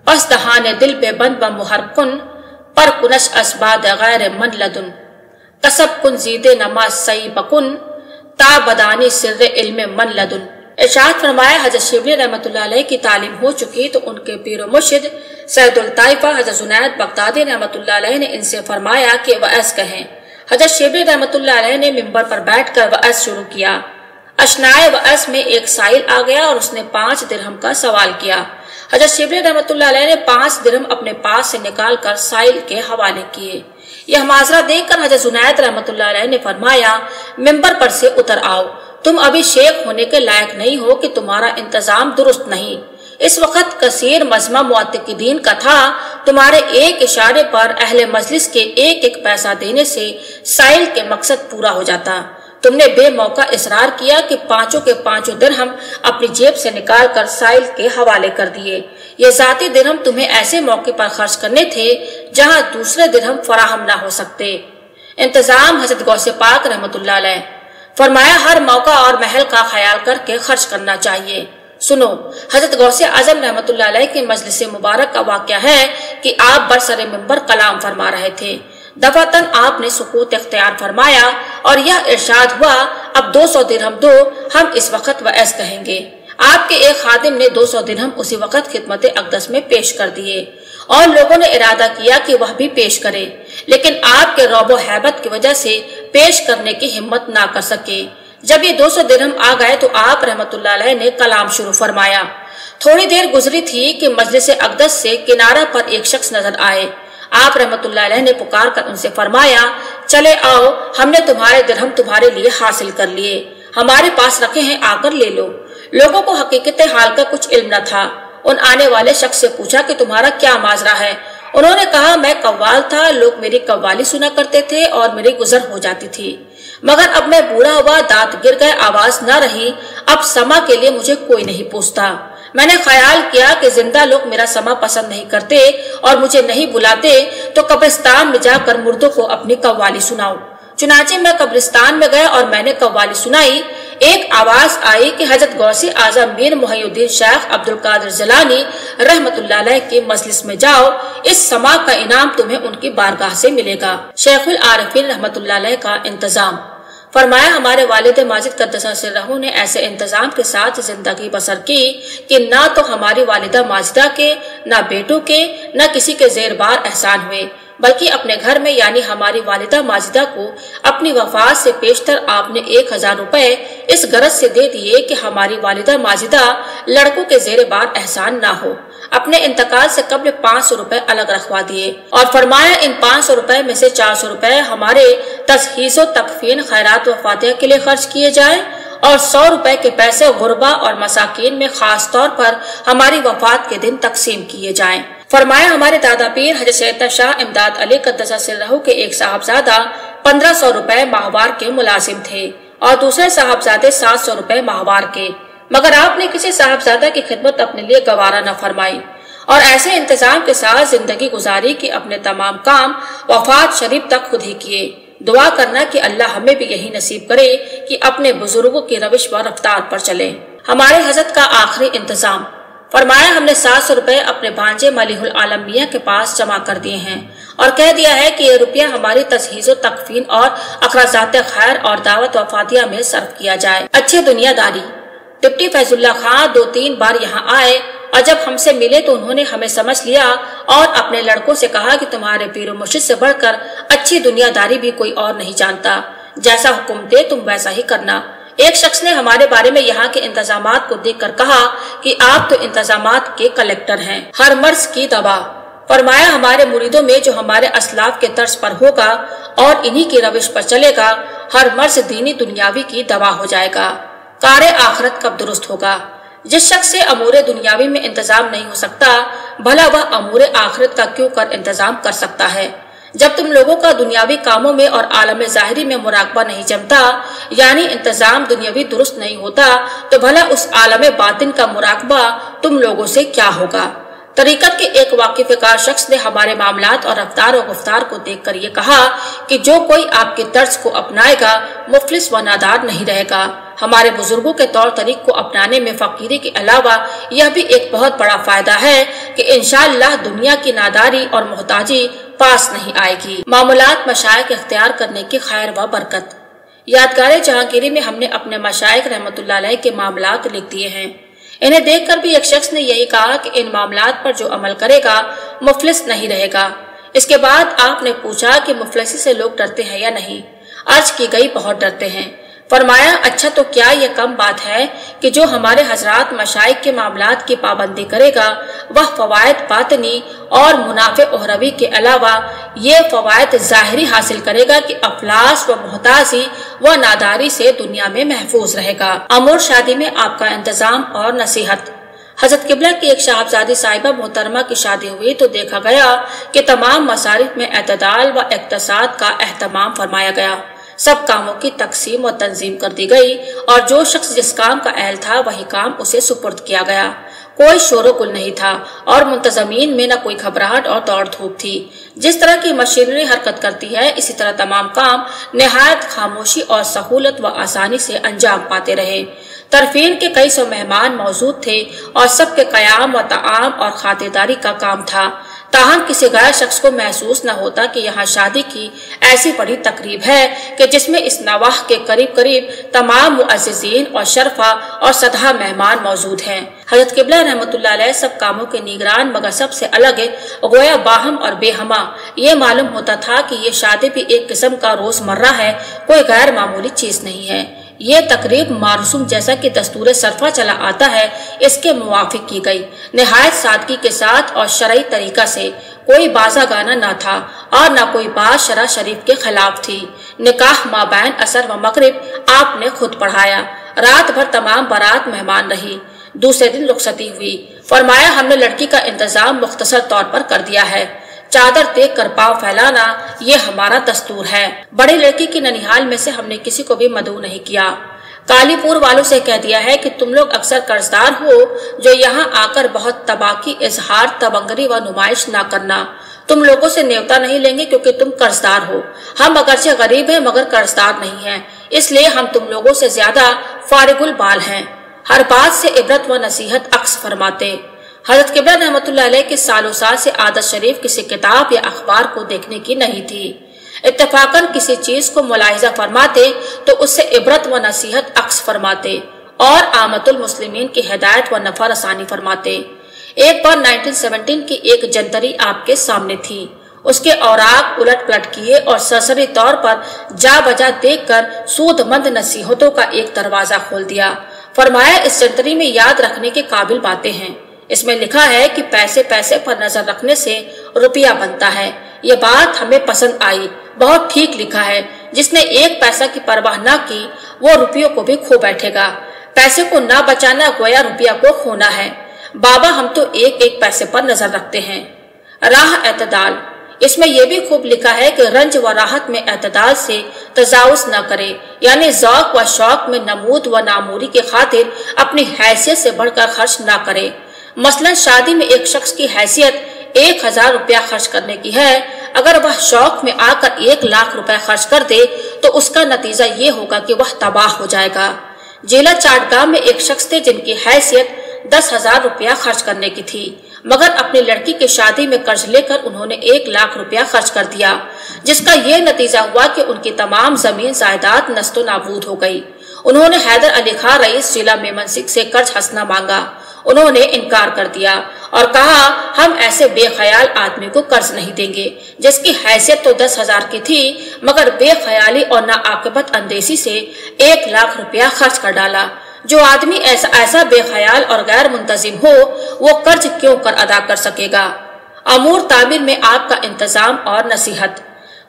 پس دہان دل بے بند و مہر کن، پر کنش اسباد غیر من لدن، کسب کن زید نماز سی بکن، تا بدانی سر علم من لدن۔ ارشاد فرمایا حضرت شبلی رحمۃ اللہ علیہ کی تعلیم ہو چکی تو ان کے پیر و مرشد سید الطائفہ حضرت جنید بغدادی رحمۃ اللہ علیہ نے ان سے فرمایا کہ وعظ کہیں۔ حضرت شبلی رحمۃ اللہ علیہ نے ممبر پر بیٹھ کر وعظ شروع کیا۔ اشنائے وعظ میں ایک سائل آ گیا اور اس نے 5 درہم کا سوال کیا۔ حضرت شبلی رحمۃ اللہ علیہ نے 5 درہم اپنے پاس سے نکال کر سائل کے حوالے کیے۔ یہ معاذرہ دیکھ کر حضرت جنید رحمۃ اللہ علیہ نے فرمایا، ممبر پر سے اتر آؤ، تم ابھی شیخ ہونے کے لائق نہیں ہو کہ تمہارا انتظام درست نہیں۔ اس وقت کثیر مجمع معتقدین کا تھا، تمہارے ایک اشارے پر اہل مجلس کے ایک ایک پیسہ دینے سے سائل کے مقصد پورا ہو جاتا۔ تم نے بے موقع اصرار کیا کہ 5 کے 5 درہم اپنی جیب سے نکال کر سائل کے حوالے کر دیے۔ یہ ذاتی درہم تمہیں ایسے موقع پر خرچ کرنے تھے جہاں دوسرے درہم فراہم نہ ہو سکتے۔ انتظام حضرت غوث پاک رحمۃ اللہ علیہ۔ فرمایا ہر موقع اور محل کا خیال کر کے خرچ کرنا چاہیے۔ سنو، حضرت غوث اعظم رحمۃ اللہ علیہ کے مجلس مبارک کا واقعہ ہے کہ آپ برسر منبر کلام فرما رہے تھے۔ دفعتاً آپ نے سکوت اختیار فرمایا اور یہ ارشاد ہوا، اب 200 درہم دو، ہم اس وقت وعظ کہیں گے۔ آپ کے ایک خادم نے 200 درہم اسی وقت خدمت اقدس میں پیش کر دیے اور لوگوں نے ارادہ کیا کہ وہ بھی پیش کرے، لیکن آپ کے رعب و ہیبت کی وجہ سے پیش کرنے کی ہمت نہ کر سکے۔ جب یہ 200 درہم آ گئے تو آپ رحمۃ اللہ علیہ نے کلام شروع فرمایا۔ تھوڑی دیر گزری تھی کہ مجلس اقدس سے کنارہ پر ایک شخص نظر آئے۔ آپ رحمۃ اللہ علیہ نے پکار کر ان سے فرمایا، چلے آؤ، ہم نے تمہارے درہم تمہارے لیے حاصل کر لیے، ہمارے پاس رکھے ہیں، آ کر لے لو۔ لوگوں کو حقیقت حال کا کچھ علم نہ تھا۔ ان آنے والے شخص سے پوچھا کہ تمہارا کیا معاذرہ ہے؟ انہوں نے کہا، میں قوال تھا، لوگ میری قوالی سنا کرتے تھے اور میری گزر ہو جاتی تھی، مگر اب میں بوڑھا ہوا، دانت گر گئے، آواز نہ رہی، اب سما کے لیے مجھے کوئی نہیں پوچھتا۔ میں نے خیال کیا کہ زندہ لوگ میرا سما پسند نہیں کرتے اور مجھے نہیں بلاتے تو قبرستان میں جا کر مردوں کو اپنی قوالی سناؤ۔ چنانچہ میں قبرستان میں گیا اور میں نے قوالی سنائی۔ ایک آواز آئی کہ حضرت غوث اعظم میر محی الدین شیخ عبد القادر جیلانی رحمۃ اللہ علیہ کے مجلس میں جاؤ، اس سما کا انعام تمہیں ان کی بارگاہ سے ملے گا۔ شیخ العارفین رحمۃ اللہ علیہ کا انتظام۔ فرمایا ہمارے والد ماجد قدس سرہ نے ایسے انتظام کے ساتھ زندگی بسر کی کہ نہ تو ہماری والدہ ماجدہ کے، نہ بیٹوں کے، نہ کسی کے زیر بار احسان ہوئے۔ बल्कि अपने घर में यानी हमारी वालिदा माजिदा को अपनी वफात से पेशतर आपने 1000 रुपए इस गरज से दे दिए कि हमारी वालिदा माजिदा लड़कों के जेर बार एहसान ना हो। अपने इंतकाल से कब्ल 500 रुपए अलग रखवा दिए और फरमाया इन 500 रुपए में से 400 रुपए हमारे तजहीज़ो तकफीन खैरात व फातिहा के लिए खर्च किए जाए और 100 रुपए के पैसे गुरबा और मसाकीन में खास तौर पर हमारी वफात के दिन तकसीम किए जाएं। फरमाया हमारे दादा पीर हज़रत सैयदना शाह इमदाद अली क़द्दसा सिर्रहू के एक साहबजादा 1500 रुपए माहवार के मुलाजिम थे और दूसरे साहबजादे 700 रुपए माहवार के, मगर आपने किसी साहबजादा की खिदमत अपने लिए गवारा न फरमाई और ऐसे इंतजाम के साथ जिंदगी गुजारी कि अपने तमाम काम वफात शरीफ तक खुद ही किए। दुआ करना कि अल्लाह हमें भी यही नसीब करे कि अपने बुजुर्गों की रविश व रफ्तार पर चले। हमारे हजरत का आखिरी इंतजाम। फरमाया हमने 700 रुपए अपने भांजे मलिहुल आलम मियां के पास जमा कर दिए हैं और कह दिया है कि ये रुपया हमारी तजहीज़ो तकफीन और अखराजात खैर और दावत व फातिहा में सर्फ किया जाए। अच्छी दुनियादारी। डिप्टी फैजुल्ला खां 2-3 बार यहाँ आए और जब हमसे मिले तो उन्होंने हमें समझ लिया और अपने लड़कों से कहा कि तुम्हारे पीर मुर्शिद से बढ़कर अच्छी दुनियादारी भी कोई और नहीं जानता, जैसा हुक्म दे तुम वैसा ही करना। एक शख्स ने हमारे बारे में यहाँ के इंतजामात को देखकर कहा कि आप तो इंतजामात के कलेक्टर हैं। हर मर्ज की दवा। फरमाया हमारे मुरीदों में जो हमारे असलाफ के तर्ज पर होगा और इन्हीं की रविश पर चलेगा, हर मर्ज दीनी दुनियावी की दवा हो जाएगा। कारे आखिरत कब दुरुस्त होगा। जिस शख्स से अमूरे दुनियावी में इंतजाम नहीं हो सकता, भला वह अमूरे आखिरत का क्यों कर इंतजाम कर सकता है। जब तुम लोगों का दुनियावी कामों में और आलम ज़ाहिरी में मुराकबा नहीं जमता, यानी इंतजाम दुनियावी दुरुस्त नहीं होता, तो भला उस आलम बातिन का मुराकबा तुम लोगों से क्या होगा। तरीकत के एक वाकिफ़कार शख्स ने हमारे मामलात और रफ्तार और गुफ्तार को देखकर ये कहा कि जो कोई आपके तर्ज को अपनाएगा मुफलिस व नादार नहीं रहेगा। हमारे बुजुर्गों के तौर तरीक को अपनाने में फकीरी के अलावा यह भी एक बहुत बड़ा फायदा है कि इंशाअल्लाह दुनिया की नादारी और मोहताजी पास नहीं आएगी। मामूलात मशाइख इख्तियार करने की खैर व बरकत। यादगार जहांगीरी में हमने अपने मशाइख रहमतुल्लाह अलैह के मामलात लिख दिए हैं। इन्हें देखकर भी एक शख्स ने यही कहा कि इन मामलात पर जो अमल करेगा मुफलिस नहीं रहेगा। इसके बाद आपने पूछा कि मुफलिसी से लोग डरते हैं या नहीं। अर्ज की गई बहुत डरते हैं। फरमाया अच्छा तो क्या ये कम बात है कि जो हमारे हजरात मशाइख के मामलात की पाबंदी करेगा वह फवायद बातनी और मुनाफे उहरवी के अलावा ये फवायद ज़ाहिरी हासिल करेगा कि अफलास व मोहताजी व नादारी से दुनिया में महफूज रहेगा। अमूर शादी में आपका इंतजाम और नसीहत। हजरत किबला की एक साहबजादी साहिबा मोहतरमा की शादी हुई तो देखा गया कि तमाम मसारिफ में एतदाल व इक्तसाद का एहतमाम फरमाया गया। सब कामों की तकसीम व तंजीम कर दी गई और जो शख्स जिस काम का अहल था वही काम उसे सुपुर्द किया गया। कोई शोरो गुल नहीं था और मुंतजमीन में न कोई घबराहट और दौड़ धूप थी। जिस तरह की मशीनरी हरकत करती है इसी तरह तमाम काम निहायत खामोशी और सहूलत व आसानी से अंजाम पाते रहे। तरफीन के कई सौ मेहमान मौजूद थे और सबके कयाम व ताआम और खातिरदारी का काम था। ताहम किसी गैर शख्स को महसूस न होता कि यहाँ शादी की ऐसी बड़ी तकरीब है कि जिसमें इस नवाह के करीब करीब तमाम मुअज़्ज़िज़ीन और शरफा और सदा मेहमान मौजूद हैं। हजरत किबला रहमतुल्लाह अलैह सब कामों के निगरान मगर सबसे अलग गोया बाहम और बेहमा। ये मालूम होता था कि ये शादी भी एक किस्म का रोजमर्रा है, कोई गैर मामूली चीज नहीं है। ये तकरीब मारूसुम जैसा कि दस्तूर सरफा चला आता है इसके मुवाफिक की गई, निहायत सादगी के साथ और शरई तरीका से। कोई बाजा गाना न था और न कोई बात शरा शरीफ के खिलाफ थी। निकाह माबैन असर व मगरिब आपने खुद पढ़ाया। रात भर तमाम बारात मेहमान रही। दूसरे दिन रुखसती हुई। फरमाया हमने लड़की का इंतजाम मुख्तसर तौर पर कर दिया है। चादर देख कर पाँव फैलाना ये हमारा दस्तूर है। बड़ी लड़की की ननिहाल में से हमने किसी को भी मदऊ नहीं किया। कालीपुर वालों से कह दिया है कि तुम लोग अक्सर कर्जदार हो, जो यहाँ आकर बहुत तबाकी इजहार तबंगरी व नुमाइश ना करना। तुम लोगों से न्योता नहीं लेंगे क्योंकि तुम कर्जदार हो। हम अगरचे गरीब हैं मगर कर्जदार नहीं हैं, इसलिए हम तुम लोगों से ज्यादा फारिगुल बाल हैं। हर बात से इबरत व नसीहत अक्स फरमाते। हजरत किबला रहमतुल्लाह अलैह के सालों साल से आदत शरीफ किसी किताब या अखबार को देखने की नहीं थी। इत्तेफाकन किसी चीज को मुलाहिजा फरमाते तो उससे इबरत व नसीहत अक्स फरमाते और आमतुल मुस्लिमीन की हिदायत व नफा रसानी फरमाते। एक बार 1917 की एक जंतरी आपके सामने थी उसके औराक उलट पलट किए और सरसरी तौर पर जा बजा देखकर सूदमंद नसीहतों का एक दरवाजा खोल दिया। फरमाया, इस जंतरी में याद रखने के काबिल बातें हैं। इसमें लिखा है कि पैसे पैसे पर नजर रखने से रुपया बनता है। ये बात हमें पसंद आई, बहुत ठीक लिखा है। जिसने एक पैसा की परवाह न की वो रुपयों को भी खो बैठेगा। पैसे को ना बचाना गोया रुपया को खोना है। बाबा, हम तो एक एक पैसे पर नजर रखते हैं। राह एतदाल, इसमें यह भी खूब लिखा है कि रंज व राहत में एतदाल से तजावुज न करे, यानी ज़ौक व शौक में नमूद व नामूरी के खातिर अपनी हैसियत से बढ़कर खर्च न करे। मसलन शादी में एक शख्स की हैसियत 1000 रुपया खर्च करने की है, अगर वह शौक में आकर 1 लाख रुपया खर्च कर दे तो उसका नतीजा ये होगा कि वह तबाह हो जाएगा। जिला चाटगांव में एक शख्स थे जिनकी हैसियत 10,000 रुपया खर्च करने की थी, मगर अपनी लड़की की शादी में कर्ज लेकर उन्होंने 1 लाख रुपया खर्च कर दिया, जिसका ये नतीजा हुआ कि उनकी तमाम जमीन जायदाद नस्तो नाबूद हो गई। उन्होंने हैदर अली खान रईस जिला मेमनसिंह से कर्ज हंसना मांगा। उन्होंने इनकार कर दिया और कहा, हम ऐसे बेख्याल आदमी को कर्ज नहीं देंगे जिसकी हैसियत तो 10,000 की थी, मगर बेख्याली और नाआकिबत अंदेशी से 1 लाख रुपया खर्च कर डाला। जो आदमी ऐसा बेख्याल और गैर मुंतजिम हो वो कर्ज क्यों कर अदा कर सकेगा। अमूर तामीर में आपका इंतजाम और नसीहत।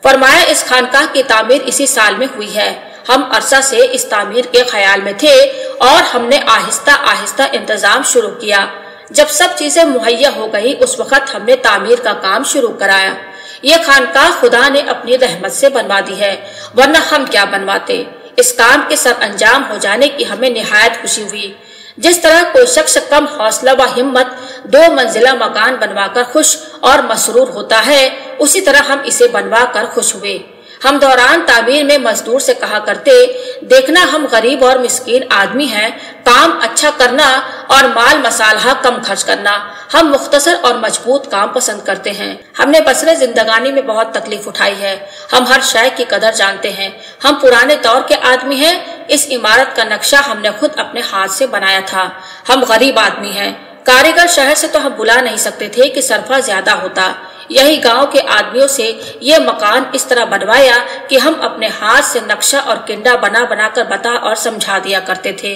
फरमाया, इस खानकाह की तामीर इसी साल में हुई है। हम अरसा से इस तामीर के ख्याल में थे और हमने आहिस्ता आहिस्ता इंतजाम शुरू किया। जब सब चीजें मुहैया हो गई उस वक्त हमने तामीर का काम शुरू कराया। ये खानकाह खुदा ने अपनी रहमत से बनवा दी है, वरना हम क्या बनवाते। इस काम के सर अंजाम हो जाने की हमें निहायत खुशी हुई। जिस तरह कोई शख्स कम हौसला व हिम्मत 2 मंजिला मकान बनवाकर खुश और मसरूर होता है, उसी तरह हम इसे बनवा कर खुश हुए। हम दौरान तामीर में मजदूर से कहा करते, देखना हम गरीब और मिस्कीन आदमी हैं, काम अच्छा करना और माल मसाला कम खर्च करना। हम मुख्तसर और मजबूत काम पसंद करते हैं। हमने बसरे जिंदगानी में बहुत तकलीफ उठाई है। हम हर शय की कदर जानते हैं। हम पुराने दौर के आदमी हैं। इस इमारत का नक्शा हमने खुद अपने हाथ से बनाया था। हम गरीब आदमी हैं। कारीगर शहर से तो हम बुला नहीं सकते थे कि सरफा ज्यादा होता। यही गांव के आदमियों से ये मकान इस तरह बनवाया कि हम अपने हाथ से नक्शा और किंडा बना बना कर बता और समझा दिया करते थे।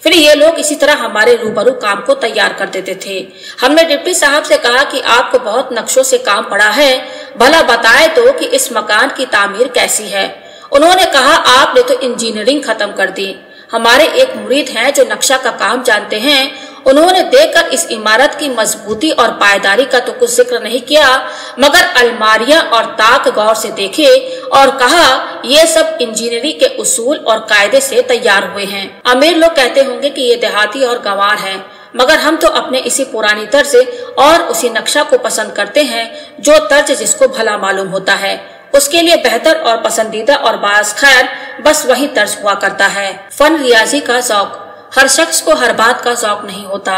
फिर ये लोग इसी तरह हमारे रूबरू काम को तैयार कर देते थे। हमने डिप्टी साहब से कहा कि आपको बहुत नक्शों से काम पड़ा है, भला बताए तो कि इस मकान की तामीर कैसी है। उन्होंने कहा, आपने तो इंजीनियरिंग खत्म कर दी। हमारे एक मुरीद हैं जो नक्शा का काम जानते हैं। उन्होंने देखकर इस इमारत की मजबूती और पायदारी का तो कुछ जिक्र नहीं किया, मगर अलमारियां और ताक गौर से देखे और कहा, ये सब इंजीनियरिंग के उसूल और कायदे से तैयार हुए हैं। अमीर लोग कहते होंगे कि ये देहाती और गंवार हैं, मगर हम तो अपने इसी पुरानी तर्ज और उसी नक्शा को पसंद करते हैं जो तर्ज जिसको भला मालूम होता है। उसके लिए बेहतर और पसंदीदा और बास खैर बस वही तर्ज हुआ करता है। फन रियाजी का ज़ौक। हर शख्स को हर बात का ज़ौक नहीं होता।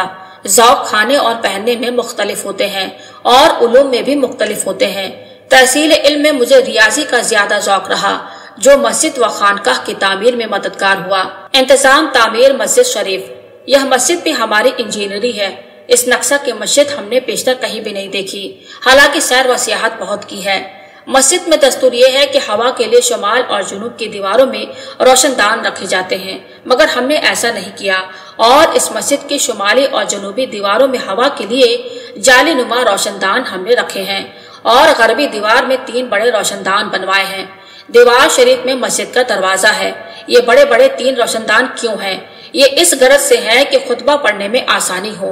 ज़ौक खाने और पहनने में मुख्तलिफ होते हैं और उलूम में भी मुख्तलिफ होते हैं। तहसील इल्म में मुझे रियाजी का ज्यादा ज़ौक रहा, जो मस्जिद व खानकाह की तामीर में मददगार हुआ। इंतजाम तामीर मस्जिद शरीफ। यह मस्जिद भी हमारी इंजीनियरी है। इस नक्शा की मस्जिद हमने पेशतर कहीं भी नहीं देखी, हालांकि सैर व सियाहत बहुत की है। मस्जिद में दस्तूर ये है कि हवा के लिए शुमाल और जुनूब की दीवारों में रोशनदान रखे जाते हैं, मगर हमने ऐसा नहीं किया और इस मस्जिद की शुमाली और जनूबी दीवारों में हवा के लिए जाली नुमा रोशनदान हमने रखे हैं और गरबी दीवार में 3 बड़े रोशनदान बनवाए हैं। दीवार शरीफ में मस्जिद का दरवाजा है। ये बड़े बड़े 3 रोशनदान क्यों हैं? ये इस गरज से है कि खुतबा पढ़ने में आसानी हो,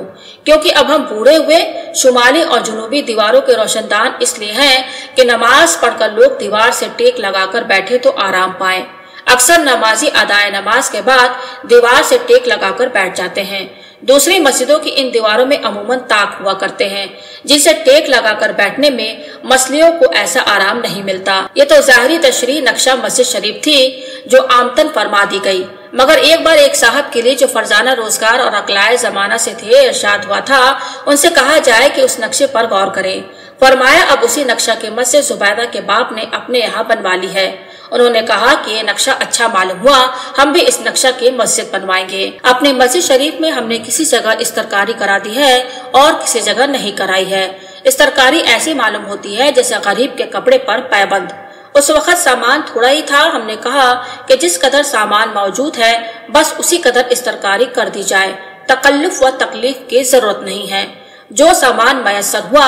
क्योंकि अब हम बूढ़े हुए। शुमाली और जुनूबी दीवारों के रोशनदान इसलिए हैं कि नमाज पढ़कर लोग दीवार से टेक लगाकर बैठे तो आराम पाए। अक्सर नमाजी अदाए नमाज के बाद दीवार से टेक लगाकर बैठ जाते हैं। दूसरी मस्जिदों की इन दीवारों में अमूमन ताक हुआ करते हैं, जिनसे टेक लगाकर बैठने में मसलियों को ऐसा आराम नहीं मिलता। ये तो ज़ाहिरी तशरीह नक्शा मस्जिद शरीफ थी जो आमतन फरमा दी गई, मगर एक बार एक साहब के लिए जो फरजाना रोजगार और अकलाए जमाना से थे इरशाद हुआ था, उनसे कहा जाए कि उस नक्शे पर गौर करें। फरमाया, अब उसी नक्शा की मस्जिद जुबैदा के बाप ने अपने यहाँ बनवा ली है। उन्होंने कहा कि ये नक्शा अच्छा मालूम हुआ, हम भी इस नक्शा की मस्जिद बनवाएंगे। अपनी मस्जिद शरीफ में हमने किसी जगह इस्तरकारी करा दी है और किसी जगह नहीं कराई है। इस तरकारी ऐसी मालूम होती है जैसे गरीब के कपड़े पर पैबंद। उस वक्त सामान थोड़ा ही था। हमने कहा कि जिस कदर सामान मौजूद है बस उसी कदर इस तरकारी कर दी जाए, तकल्लुफ व तकलीफ की जरूरत नहीं है। जो सामान मैसर हुआ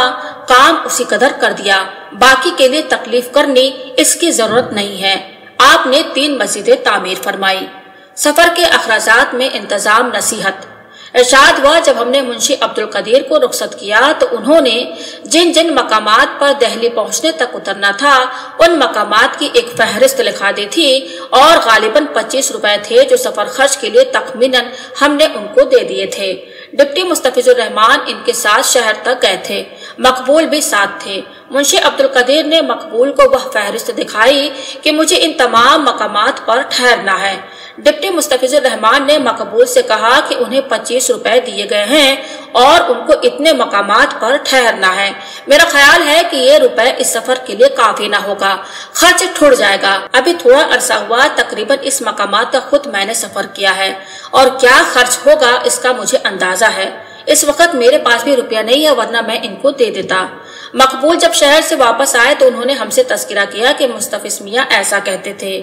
काम उसी कदर कर दिया, बाकी के लिए तकलीफ करनी इसकी जरूरत नहीं है। आपने 3 मस्जिदें तामीर फरमाई। सफर के अखराजात में इंतजाम नसीहत। इरशाद हुआ जब हमने मुंशी अब्दुल कदीर को रुखसत किया तो उन्होंने जिन जिन मकामात पर दिल्ली पहुंचने तक उतरना था उन मकामात की एक फहरिस्त लिखा दी थी और गालिबन 25 रुपए थे जो सफर खर्च के लिए तखमीनन हमने उनको दे दिए थे। डिप्टी मुस्तफिजुर रहमान इनके साथ शहर तक गए थे। मकबूल भी साथ थे। मुंशी अब्दुल कदीर ने मकबूल को वह फहरिस्त दिखाई कि मुझे इन तमाम मकामात पर ठहरना है। डिप्टी मुस्तफिजुर रहमान ने मकबूल से कहा कि उन्हें 25 रुपए दिए गए हैं और उनको इतने मकामात पर ठहरना है। मेरा ख्याल है कि ये रुपए इस सफर के लिए काफी ना होगा, खर्च ठुड़ जाएगा। अभी थोड़ा अरसा हुआ तकरीबन इस मकामात का खुद मैंने सफर किया है और क्या खर्च होगा इसका मुझे अंदाजा है। इस वक्त मेरे पास भी रुपया नहीं है वरना मैं इनको दे देता। मकबूल जब शहर से वापस आए तो उन्होंने हमसे तस्करा किया कि मुस्तफिज मियाँ ऐसा कहते थे।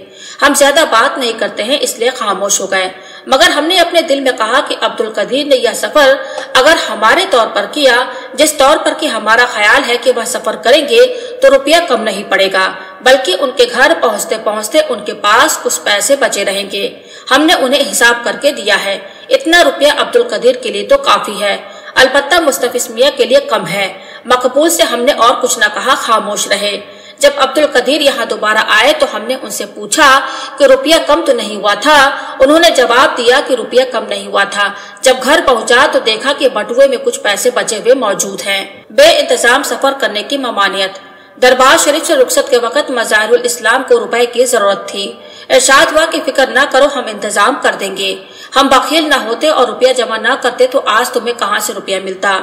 हम ज्यादा बात नहीं करते हैं इसलिए खामोश हो गए, मगर हमने अपने दिल में कहा कि अब्दुल कदीर ने यह सफर अगर हमारे तौर पर किया जिस तौर पर कि हमारा ख्याल है कि वह सफर करेंगे तो रुपया कम नहीं पड़ेगा, बल्कि उनके घर पहुँचते पहुँचते उनके पास कुछ पैसे बचे रहेंगे। हमने उन्हें हिसाब करके दिया है। इतना रुपया अब्दुल कदीर के लिए तो काफी है, अलबत्ता मुस्तफिज मियाँ के लिए कम है। मकबूल से हमने और कुछ न कहा, खामोश रहे। जब अब्दुल कदीर यहाँ दोबारा आए तो हमने उनसे पूछा कि रुपया कम तो नहीं हुआ था। उन्होंने जवाब दिया कि रुपया कम नहीं हुआ था। जब घर पहुँचा तो देखा कि बटुए में कुछ पैसे बचे हुए मौजूद हैं। बेइंतजाम सफर करने की ममानियत। दरबार शरीफ से रुखसत के वक्त मज़ाहिरुल इस्लाम को रुपए की जरूरत थी। इरशाद हुआ कि फिक्र न करो, हम इंतजाम कर देंगे। हम बखील न होते और रुपया जमा न करते तो आज तुम्हें कहाँ से रुपया मिलता।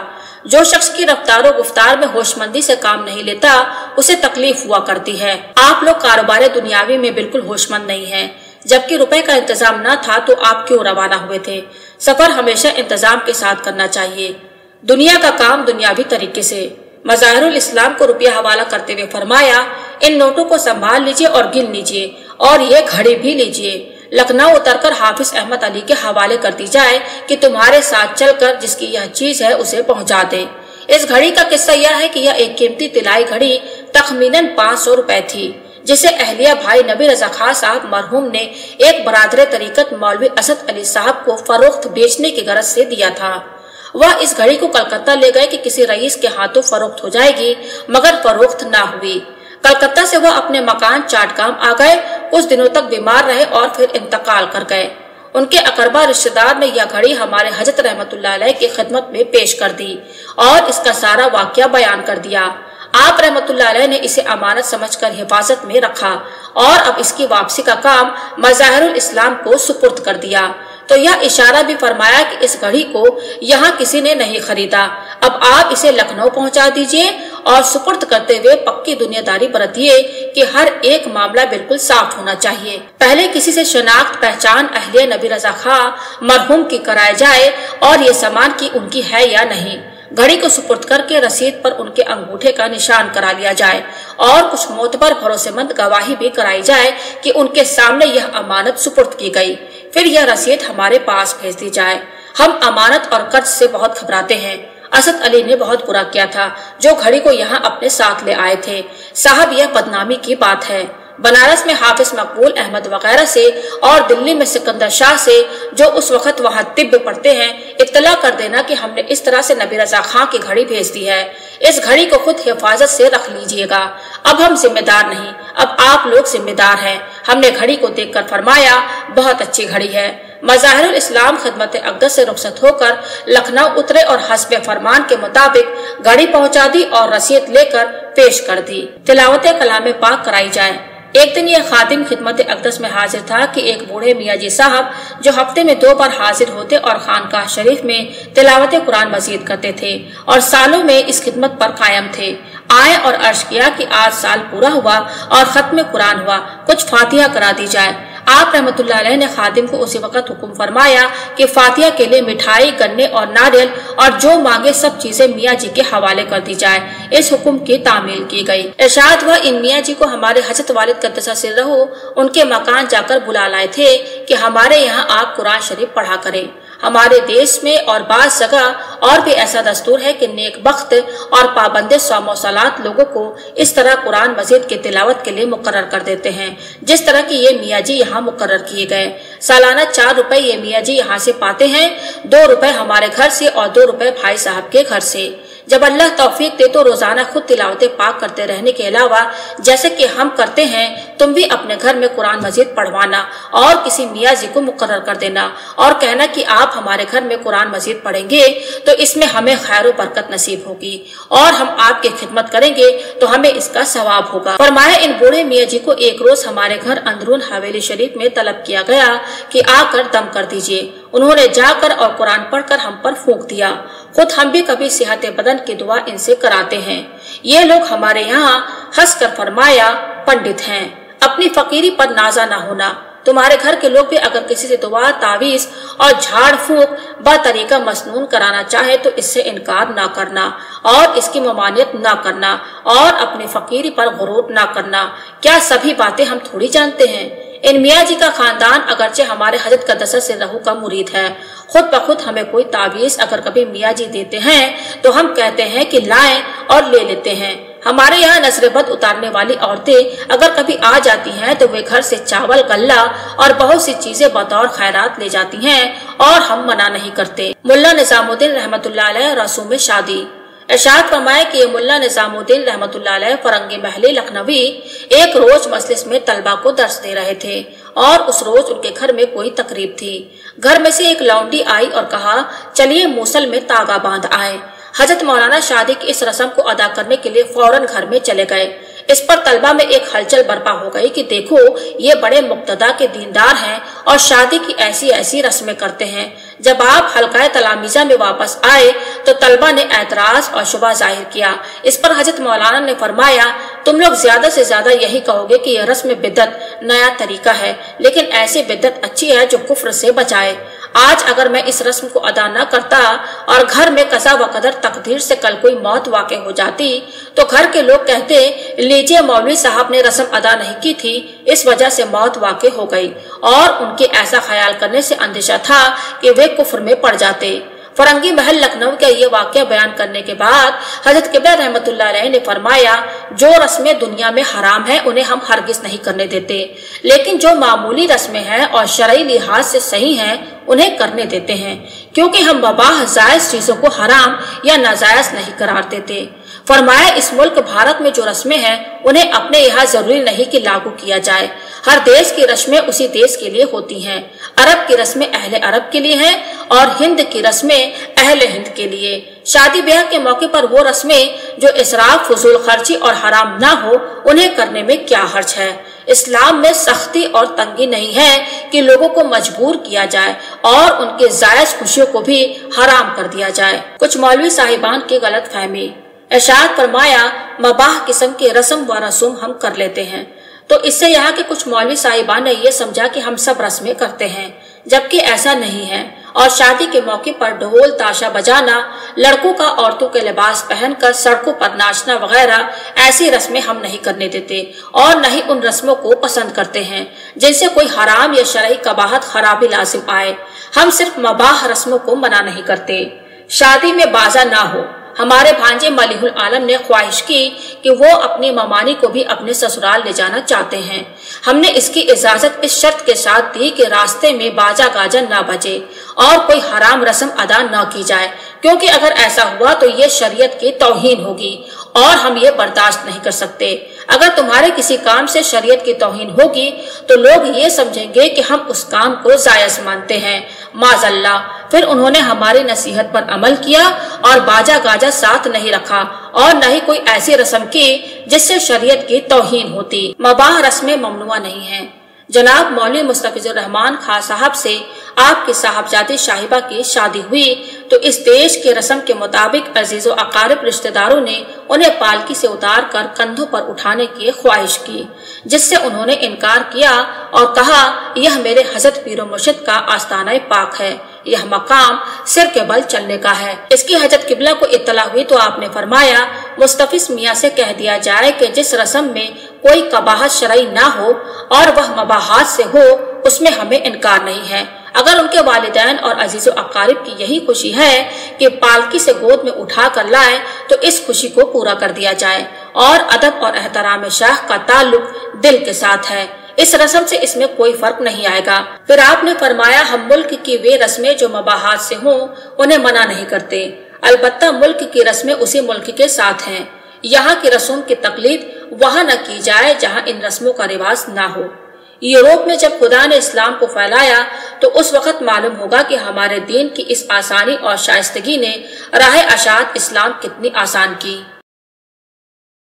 जो शख्स की रफ्तार और गुफ्तार में होशमंदी से काम नहीं लेता उसे तकलीफ हुआ करती है। आप लोग कारोबार दुनियावी में बिल्कुल होशमंद नहीं हैं। जबकि रुपए का इंतजाम न था तो आप क्यों रवाना हुए थे। सफर हमेशा इंतजाम के साथ करना चाहिए, दुनिया का काम दुनियावी तरीके से। मज़ाहिरुल इस्लाम को रुपया हवाला करते हुए फरमाया, इन नोटों को संभाल लीजिए और गिन लीजिए और ये घड़ी भी लीजिए। लखनऊ उतरकर हाफिज अहमद अली के हवाले कर दी जाए कि तुम्हारे साथ चलकर जिसकी यह चीज है उसे पहुंचा दे। इस घड़ी का किस्सा यह है कि यह एक कीमती तिलाई घड़ी तखमीनन 500 रुपए थी, जिसे अहलिया भाई नबी रजा खां साहब मरहूम ने एक बरादर तरीकत मौलवी असद अली साहब को फरोख्त बेचने की गरज से दिया था। वह इस घड़ी को कलकत्ता ले गए कि किसी रईस के हाथों फरोख्त हो जाएगी, मगर फरोख्त ना हुई। कलकत्ता से वह अपने मकान चाटगाम आ गए। कुछ दिनों तक बीमार रहे और फिर इंतकाल कर गए। उनके अकरबा रिश्तेदार ने यह घड़ी हमारे हजरत रहमतुल्लाह अलैह की खिदमत में पेश कर दी और इसका सारा वाकया बयान कर दिया। आप रहमतुल्लाह अलैह ने इसे अमानत समझकर हिफाजत में रखा और अब इसकी वापसी का काम मज़ाहिरुल इस्लाम को सुपुर्द कर दिया। तो यह इशारा भी फरमाया कि इस घड़ी को यहाँ किसी ने नहीं खरीदा, अब आप इसे लखनऊ पहुँचा दीजिए और सुपुर्द करते हुए पक्की दुनियादारी बरतिए कि हर एक मामला बिल्कुल साफ होना चाहिए। पहले किसी से शनाख्त पहचान अहलिया नबी रजा खां मरहूम की कराई जाए और ये सामान की उनकी है या नहीं। घड़ी को सुपुर्द करके रसीद पर उनके अंगूठे का निशान करा लिया जाए और कुछ मोतबर भरोसेमंद गवाही भी कराई जाए कि उनके सामने यह अमानत सुपुर्द की गई। फिर यह रसीद हमारे पास भेज दी जाए। हम अमानत और कर्ज से बहुत घबराते हैं। असद अली ने बहुत बुरा किया था जो घड़ी को यहाँ अपने साथ ले आए थे। साहब, यह बदनामी की बात है। बनारस में हाफिज मकबूल अहमद वगैरह से और दिल्ली में सिकंदर शाह से, जो उस वक्त वहाँ तिब्ब पढ़ते हैं, इत्तला कर देना कि हमने इस तरह से नबी रजा खां की घड़ी भेज दी है। इस घड़ी को खुद हिफाजत से रख लीजिएगा। अब हम जिम्मेदार नहीं, अब आप लोग जिम्मेदार हैं। हमने घड़ी को देखकर फरमाया, बहुत अच्छी घड़ी है। मज़ाहिरुल इस्लाम खिदमत अक़दस से रुखसत होकर लखनऊ उतरे और हस्बे फरमान के मुताबिक घड़ी पहुंचा दी और रसीद लेकर पेश कर दी। तिलावत कलाम पाक कराई जाए। एक दिन यह खादिम खिदमत अक़दस में हाजिर था कि एक बूढ़े मियाँ जी साहब, जो हफ्ते में 2 बार हाजिर होते और खानकाह शरीफ में तिलावत कुरान मजीद करते थे और सालों में इस खिदमत पर कायम थे, आए और अर्ज किया कि आज साल पूरा हुआ और खत्म कुरान हुआ, कुछ फातिहा करा दी जाए। आप रहमतुल्लाह अलैह ने खादिम को उसी वक्त हुक्म फरमाया कि फातिहा के लिए मिठाई, गन्ने और नारियल और जो मांगे सब चीजें मियाँ जी के हवाले कर दी जाए। इस हुक्म की तामील की गई। इरशाद हुआ, इन मियाँ जी को हमारे हजरत वालिद क़द्दसा सिर्रहू उनके मकान जाकर बुला लाए थे कि हमारे यहाँ आप कुरान शरीफ पढ़ा करें। हमारे देश में और बाज़ जगह और भी ऐसा दस्तूर है कि नेक बख्त और पाबंदे सौम और सलात लोगों को इस तरह कुरान मजीद की तिलावत के लिए मुकर्रर कर देते हैं जिस तरह की ये मियाँ जी यहाँ मुकर्रर किए गए। सालाना 4 रुपए ये मियाँ जी यहाँ से पाते हैं, 2 रुपए हमारे घर से और 2 रुपए भाई साहब के घर से। जब अल्लाह तौफीक दे तो रोजाना खुद तिलावत पाक करते रहने के अलावा जैसे कि हम करते हैं, तुम भी अपने घर में कुरान मजीद पढ़वाना और किसी मियाँ जी को मुकर्रर कर देना और कहना कि आप हमारे घर में कुरान मजीद पढ़ेंगे तो इसमें हमें खैर बरकत नसीब होगी और हम आपकी खिदमत करेंगे तो हमें इसका सवाब होगा। फरमाया, इन बूढ़े मियाँ जी को एक रोज हमारे घर अंदरून हवेली शरीफ में तलब किया गया कि आकर दम कर दीजिए। उन्होंने जाकर और कुरान पढ़कर हम पर फूंक दिया। खुद हम भी कभी सेहत बदन की दुआ इनसे कराते हैं। ये लोग हमारे यहाँ हंस कर फरमाया, पंडित हैं, अपनी फकीरी पर नाजा ना होना। तुम्हारे घर के लोग भी अगर किसी से दुआ, तावीज और झाड़ फूक बतरीका मसनून कराना चाहे तो इससे इनकार ना करना और इसकी ममानियत ना करना और अपनी फकीरी पर गुरूर ना करना। क्या सभी बातें हम थोड़ी जानते हैं? इन मियाँ जी का खानदान अगरचे हमारे हजरत क़द्दसा सिर्रहू का मुरीद है। खुद बखुद हमें कोई तावीज अगर कभी मियाँ जी देते हैं तो हम कहते हैं कि लाएं और ले लेते हैं। हमारे यहाँ नजरबद उतारने वाली औरतें अगर कभी आ जाती हैं तो वे घर से चावल, गल्ला और बहुत सी चीजें बतौर खैरात ले जाती हैं और हम मना नहीं करते। मुल्ला निजामुद्दीन रहमतुल्लाह अलैह रसूम में शादी। इरशाद फरमाया कि ये मुल्ला निजामुद्दीन रहमतुल्लाह अलैह फरंगी महली लखनवी एक रोज मजलिस में तलबा को दर्स दे रहे थे और उस रोज उनके घर में कोई तकरीब थी। घर में से एक लौंडी आई और कहा, चलिए मूसल में तागा बांध आए। हजरत मौलाना शादी की इस रस्म को अदा करने के लिए फौरन घर में चले गए। इस पर तलबा में एक हलचल बर्पा हो गई कि देखो, ये बड़े मुक्तदा के दीनदार हैं और शादी की ऐसी ऐसी रस्में करते हैं। जब आप हल्का तलामीजा में वापस आए तो तलबा ने एतराज और शुबा जाहिर किया। इस पर हजरत मौलाना ने फरमाया, तुम लोग ज्यादा से ज्यादा यही कहोगे कि यह रस्म बिदत नया तरीका है, लेकिन ऐसी बिदत अच्छी है जो कुफ्र से बचाए। आज अगर मैं इस रस्म को अदा न करता और घर में कज़ा व कदर तकदीर से कल कोई मौत वाक़े हो जाती तो घर के लोग कहते, लीजिए मौलवी साहब ने रस्म अदा नहीं की थी, इस वजह से मौत वाक़े हो गई, और उनके ऐसा ख्याल करने से अंदेशा था कि वे कुफ्र में पड़ जाते। फरंगी महल लखनऊ का ये वाक़या बयान करने के बाद हजरत किबला रहमतुल्लाह अलैह ने फरमाया, जो रस्में दुनिया में हराम हैं उन्हें हम हरगिज नहीं करने देते, लेकिन जो मामूली रस्में हैं और शरई लिहाज से सही हैं उन्हें करने देते हैं, क्योंकि हम मबाह जायज चीजों को हराम या नाजायज नहीं करार देते। फरमाया, इस मुल्क भारत में जो रस्में हैं उन्हें अपने यहाँ जरूरी नहीं कि लागू किया जाए। हर देश की रस्में उसी देश के लिए होती हैं। अरब की रस्में अहले अरब के लिए हैं और हिंद की रस्में अहले हिंद के लिए। शादी ब्याह के मौके पर वो रस्में जो इसराफ, फजूल खर्ची और हराम ना हो उन्हें करने में क्या हर्ज है। इस्लाम में सख्ती और तंगी नहीं है कि लोगों को मजबूर किया जाए और उनके जायज खुशियों को भी हराम कर दिया जाए। कुछ मौलवी साहिबान की गलत फहमी। इरशाद फरमाया, मबाह किस्म के रस्म व रसूम हम कर लेते हैं, तो इससे यहाँ के कुछ मौलवी साहिबान ने यह समझा कि हम सब रस्में करते हैं, जबकि ऐसा नहीं है। और शादी के मौके पर ढोल ताशा बजाना, लड़कों का औरतों के लिबास पहनकर सड़कों पर नाचना वगैरह ऐसी रस्में हम नहीं करने देते और न ही उन रस्मों को पसंद करते हैं जिनसे कोई हराम या शरई कबाहत खराबी लाजिम आए। हम सिर्फ मबाह रस्मों को मना नहीं करते। शादी में बाजा ना हो। हमारे भांजे मलिहुल आलम ने ख्वाहिश की कि वो अपनी ममानी को भी अपने ससुराल ले जाना चाहते हैं। हमने इसकी इजाजत इस शर्त के साथ दी कि रास्ते में बाजा गाजा ना बजे और कोई हराम रस्म अदा न की जाए, क्योंकि अगर ऐसा हुआ तो ये शरीयत की तौहीन होगी और हम ये बर्दाश्त नहीं कर सकते। अगर तुम्हारे किसी काम से शरीयत की तौहीन होगी तो लोग ये समझेंगे कि हम उस काम को जायज मानते हैं, माज़अल्लाह। फिर उन्होंने हमारी नसीहत पर अमल किया और बाजा गाजा साथ नहीं रखा और न ही कोई ऐसी रस्म की जिससे शरीयत की तौहीन होती। मबाह रस्में ममनुआ नहीं है। जनाब मौलवी मुस्तफिजुर रहमान खां साहब से आपकी साहबजादी शाहिबा की शादी हुई तो इस देश के रस्म के मुताबिक अजीजो अकारिब रिश्तेदारों ने उन्हें पालकी से उतार कर कंधों पर उठाने की ख्वाहिश की, जिससे उन्होंने इनकार किया और कहा, यह मेरे हजरत पीरो मुर्शिद का आस्ताना पाक है, यह मकाम सिर के बल चलने का है। इसकी हजरत किबला को इत्तला हुई तो आपने फरमाया, मुस्तफिज मियाँ से कह दिया जाए कि जिस रस्म में कोई कबाहत शरई ना हो और वह मबाहात से हो, उसमें हमें इनकार नहीं है। अगर उनके वालिदैन और अजीजो अकारिब की यही खुशी है कि पालकी से गोद में उठा कर लाए तो इस खुशी को पूरा कर दिया जाए। और अदब और एहतराम शाह का ताल्लुक दिल के साथ है, इस रस्म से इसमें कोई फर्क नहीं आएगा। फिर आपने फरमाया, हम मुल्क की वे रस्में जो मबाहात से हों उन्हें मना नहीं करते, अलबत्ता मुल्क की रस्में उसी मुल्क के साथ हैं। यहाँ की रस्मों की तकलीद वहाँ न की जाए जहाँ इन रस्मों का रिवाज ना हो। यूरोप में जब खुदा ने इस्लाम को फैलाया तो उस वक्त मालूम होगा कि हमारे दीन की इस आसानी और शाइस्तगी ने राह अशात इस्लाम कितनी आसान की।